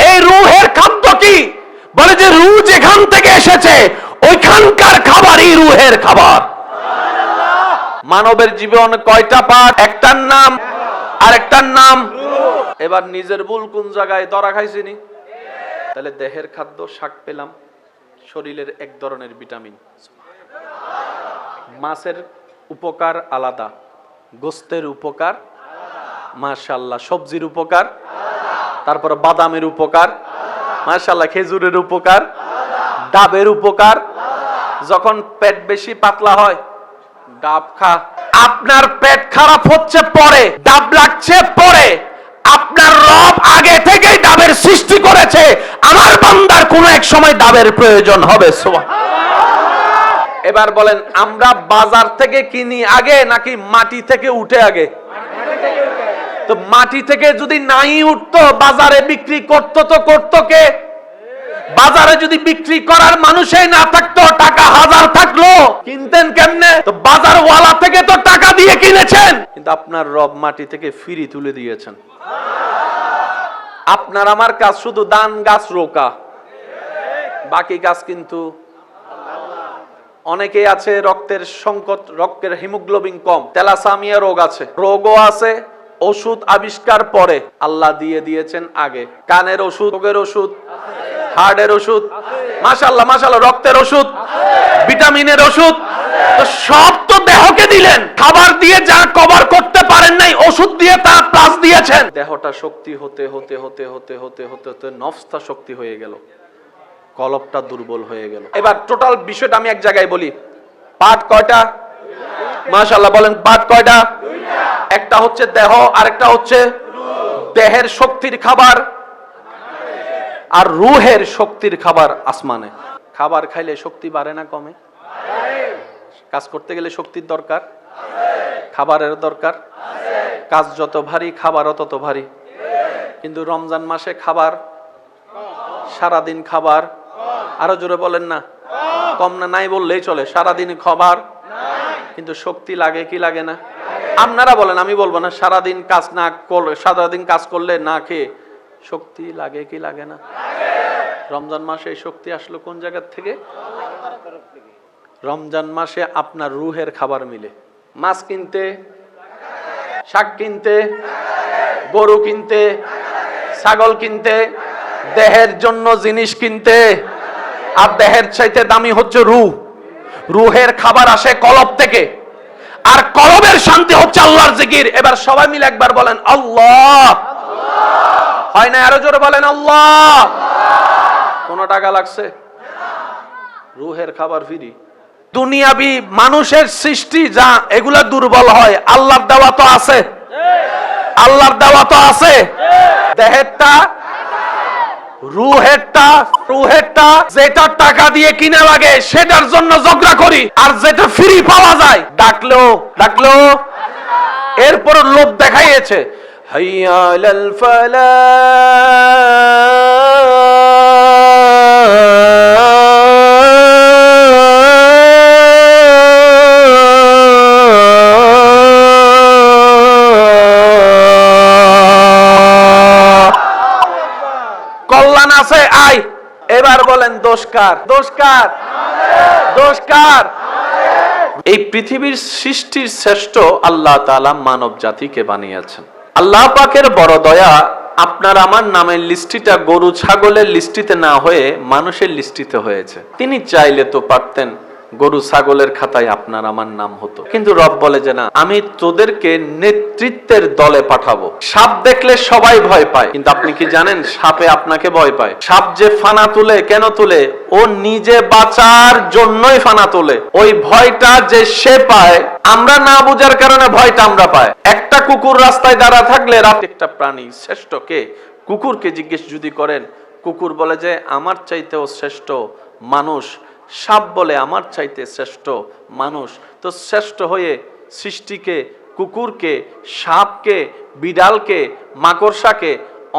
এই রূহের খাদ্য কি? বলে যে রূহ যেখান থেকে এসেছে ওইখানকার খাবারই রূহের খাবার। মানবের জীবন কয়টা পার্ট? একটার নাম আরেকটার নাম। এবার নিজের ভুল কোন জায়গায় ধরা খাইছিনি? তাহলে দেহের খাদ্য শাক পেলাম, শরীরের এক ধরনের ভিটামিন। মাছের উপকার আলাদা, গোস্তের উপকার মাশাআল্লাহ, সবজির উপকার, তারপর বাদামের উপকার মাশাআল্লাহ, খেজুরের উপকার, ডাবের উপকার। যখন পেট বেশি পাতলা হয় ডাব খা। আপনার পেট খারাপ হচ্ছে পরে, ডাব লাগছে পরে, আপনার রব আগে থেকেই ডাবের সৃষ্টি করেছে। আমার বান্দার কোন এক সময় ডাবের প্রয়োজন হবে। এবার বলেন আমরা বাজার থেকে কিনি আগে নাকি মাটি থেকে উঠে আগে? তো মাটি থেকে যদি নাই উঠতো বাজারে বিক্রি করতো তো করতো কে? বাজারে যদি বিক্রি করার মানুষই না থাকতো, টাকা হাজার থাকলো, কিনতেন কেমনে? তো বাজারওয়ালা থেকে তো টাকা দিয়ে কিনেছেন, কিন্তু আপনার রব মাটি থেকে ফ্রি তুলে দিয়েছেন। আপনার আমার কাজ শুধু ধান গাছ রোকা, বাকি কাজ কিন্তু অনেকেই আছে রক্তের সংকট, রক্তের হিমোগ্লোবিন কম, থ্যালাসেমিয়া রোগ আছে, রোগও আছে, ওষুধ আবিষ্কার পরে আল্লাহ দিয়ে দিয়েছেন আগে। কানের ওষুধ, চোখের ওষুধ, হার্টের ওষুধ, মাশাআল্লাহ মাশাআল্লাহ, রক্তের ওষুধ, ভিটামিনের ওষুধ, তো সব তো দেহকে দিলেন। খাবার দিয়ে যা কভার করতে পারেন নাই, ওষুধ দিয়ে তা প্লাস দিয়েছেন। দেহটা শক্তি হতে হতে হতে হতে হতে হতে হতে নফসটা শক্তি হয়ে গেল, কলবটা দুর্বল হয়ে গেল। এবার টোটাল বিষয়টা আমি এক জায়গায় বলি। পার্ট কয়টা? মাশাআল্লাহ বলেন, পার্ট কয়টা? একটা হচ্ছে দেহ, আরেকটা হচ্ছে দেহের শক্তির খাবার, আর রুহের শক্তির খাবার আসমানে। খাবার খাইলে শক্তি বাড়ে না কমে? কাজ করতে গেলে শক্তির দরকার, খাবারের দরকার। কাজ যত ভারী, খাবারও তত ভারী। কিন্তু রমজান মাসে খাবার, সারাদিন খাবার, আরো জোরে বলেন না, কম না, নাই বললেই চলে। সারাদিন খাবার, কিন্তু শক্তি লাগে কি লাগে না? আপনারা বলেন, আমি বলবো না। সারাদিন কাজ না করলে, সারাদিন কাজ করলে না খেয়ে শক্তি লাগে কি লাগে না? রমজান মাসে এই শক্তি আসলো কোন জায়গা থেকে? রমজান মাসে আপনার রুহের খাবার মিলে। মাছ কিনতে, শাক কিনতে, গরু কিনতে, ছাগল কিনতে, দেহের জন্য জিনিস কিনতে, আর দেহের চাইতে দামি হচ্ছে রুহ। রুহের খাবার আসে কলব থেকে, আর কলবের শান্তি হচ্ছে আল্লাহর জিকির। এবার সবাই মিলে একবার বলেন আল্লাহ। হয় না? আরো জোরে বলেন আল্লাহ। কোনো টাকা লাগছে? রুহের খাবার ফ্রি। দুনিয়াবি মানুষের সৃষ্টি যা, এগুলা দুর্বল হয়, আল্লাহর দেওয়া তো আছে, আল্লাহর দেওয়া তো আছে। দেহেরটা, রুহেরটা যেটা টাকা দিয়ে কিনা লাগে সেটার জন্য ঝগড়া করি, আর যেটা ফ্রি পাওয়া যায় ডাকলো এরপর লোভ দেখাইয়েছে। হাইয়া আলাল কল্যাণ আছে, আয়। এবার বলেন দোষকার? দোষকার। এই পৃথিবীর সৃষ্টির শ্রেষ্ঠ আল্লাহ তাআলা মানব জাতিকে বানিয়েছেন। আল্লাহ পাকের বড় দয়া, আপনার আমার নামের লিস্টিটা গরু ছাগলের লিস্টিতে না হয়ে মানুষের লিস্টিতে হয়েছে। তিনি চাইলে তো পারতেন গরু ছাগলের খাতায় আপনার আমার নাম হতো, কিন্তু রব বলে যে না, আমি তোদেরকে নেতৃত্বের দলে পাঠাবো। সাপ দেখলে সবাই ভয় পায়, কিন্তু আপনি কি জানেন সাপে আপনাকে ভয় পায়? সাপ যে ফানা তুলে, কেন তুলে? ও নিজে বাঁচার জন্যই ফানা তোলে। ওই ভয়টা যে সে পায়, আমরা না বুঝার কারণে ভয়টা আমরা পাই। একটা কুকুর রাস্তায় দাঁড়া থাকলে, একটা প্রাণী শ্রেষ্ঠ কে? কুকুরকে জিজ্ঞেস যদি করেন, কুকুর বলে যে আমার চাইতেও শ্রেষ্ঠ মানুষ। সাপ বলে আমার চাইতে শ্রেষ্ঠ মানুষ। তো শ্রেষ্ঠ হয়ে সৃষ্টিকে, কুকুরকে, সাপকে, বিড়ালকে, মাকড়সাকে,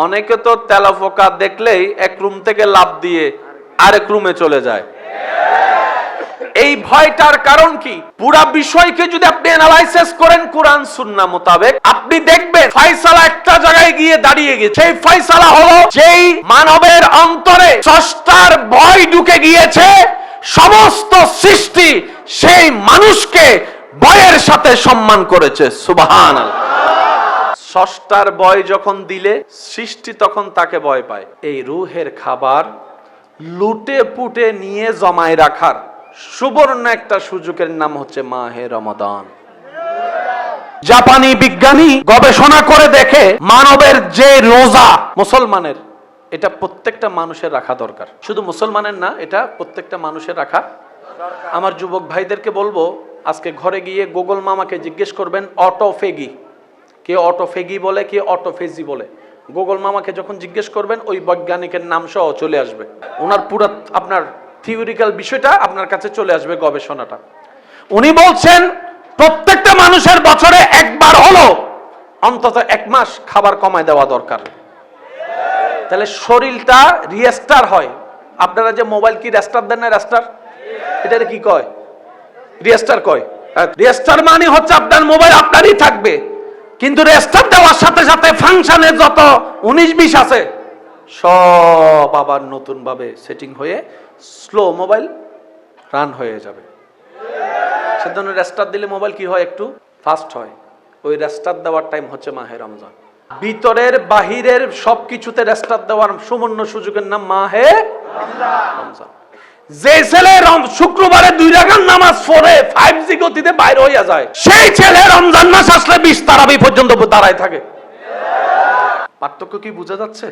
অনেকে তো তেলাপোকা দেখলেই এক রুম থেকে লাফ দিয়ে আরেক রুমে চলে যায়। এই ভয়টার কারণ কি? পুরা বিষয়কে যদি আপনি অ্যানালাইসিস করেন কোরআন সুন্নাহ মোতাবেক, আপনি দেখবেন ফয়সালা একটা জায়গায় গিয়ে দাঁড়িয়ে গেছে। সেই ফয়সালা হলো, যেই মানবের অন্তরে স্রষ্টার ভয় ঢুকে গিয়েছে, সমস্ত সৃষ্টি সেই মানুষকে ভয়ের সাথে সম্মান করেছে। সুবহানাল্লাহ। স্রষ্টার ভয় যখন দিলে, সৃষ্টি তখন তাকে ভয় পায়। এই রুহের খাবার লুটে পুটে নিয়ে জমায় রাখার সুবর্ণ একটা সুযোগের নাম হচ্ছে মাহে রমাদান। জাপানি বিজ্ঞানী গবেষণা করে দেখে, মানবের যে রোজা, মুসলমানের, এটা প্রত্যেকটা মানুষের রাখা দরকার। শুধু মুসলমানের না, এটা প্রত্যেকটা মানুষের রাখা। আমার যুবক ভাইদেরকে বলবো, আজকে ঘরে গিয়ে গুগল মামাকে জিজ্ঞেস করবেন অটোফেগি কে, অটোফেগি বলে কে, অটোফেজি বলে। গুগল মামাকে যখন জিজ্ঞেস করবেন, ওই বৈজ্ঞানিকের নাম সহ চলে আসবে। ওনার পুরো আপনার থিওরিক্যাল বিষয়টা আপনার কাছে চলে আসবে, গবেষণাটা। উনি বলছেন প্রত্যেকটা মানুষের বছরে একবার হলো অন্তত 1 মাস খাবার কমায় দেওয়া দরকার। তাহলে শরীরটা রিস্টার হয়। আপনারা যে মোবাইল কি রেস্টার দেন না? রেস্টার, এটা কি কয়? রিস্টার কয়। রিস্টার মানে হচ্ছে আপনার মোবাইল আপনারই থাকবে, কিন্তু রেস্টার দেওয়ার সাথে সাথে ফাংশনে যত 19-20 আছে সব আবার নতুন ভাবে সেটিং হয়ে স্লো মোবাইল রান হয়ে যাবে। সেজন্য রেস্টার্ট দিলে মোবাইল কি হয়, একটু ফাস্ট হয়। ওই রেস্টার্ট দেওয়ার টাইম হচ্ছে মাহে রমজান। ভিতরের বাহিরের সবকিছুতে রেস্টার্ট দেওয়ার সুবর্ণ সুযোগের নাম মাহে রমজান। যে ছেলে শুক্রবারে 2 রাকাত নামাজ পড়ে 5G গতিতে বাইরে হইয়া যায়, সেই ছেলে রমজান মাস আসলে 20 তারাবি পর্যন্ত দাঁড়ায় থাকে। পার্থক্য কি বোঝা যাচ্ছে?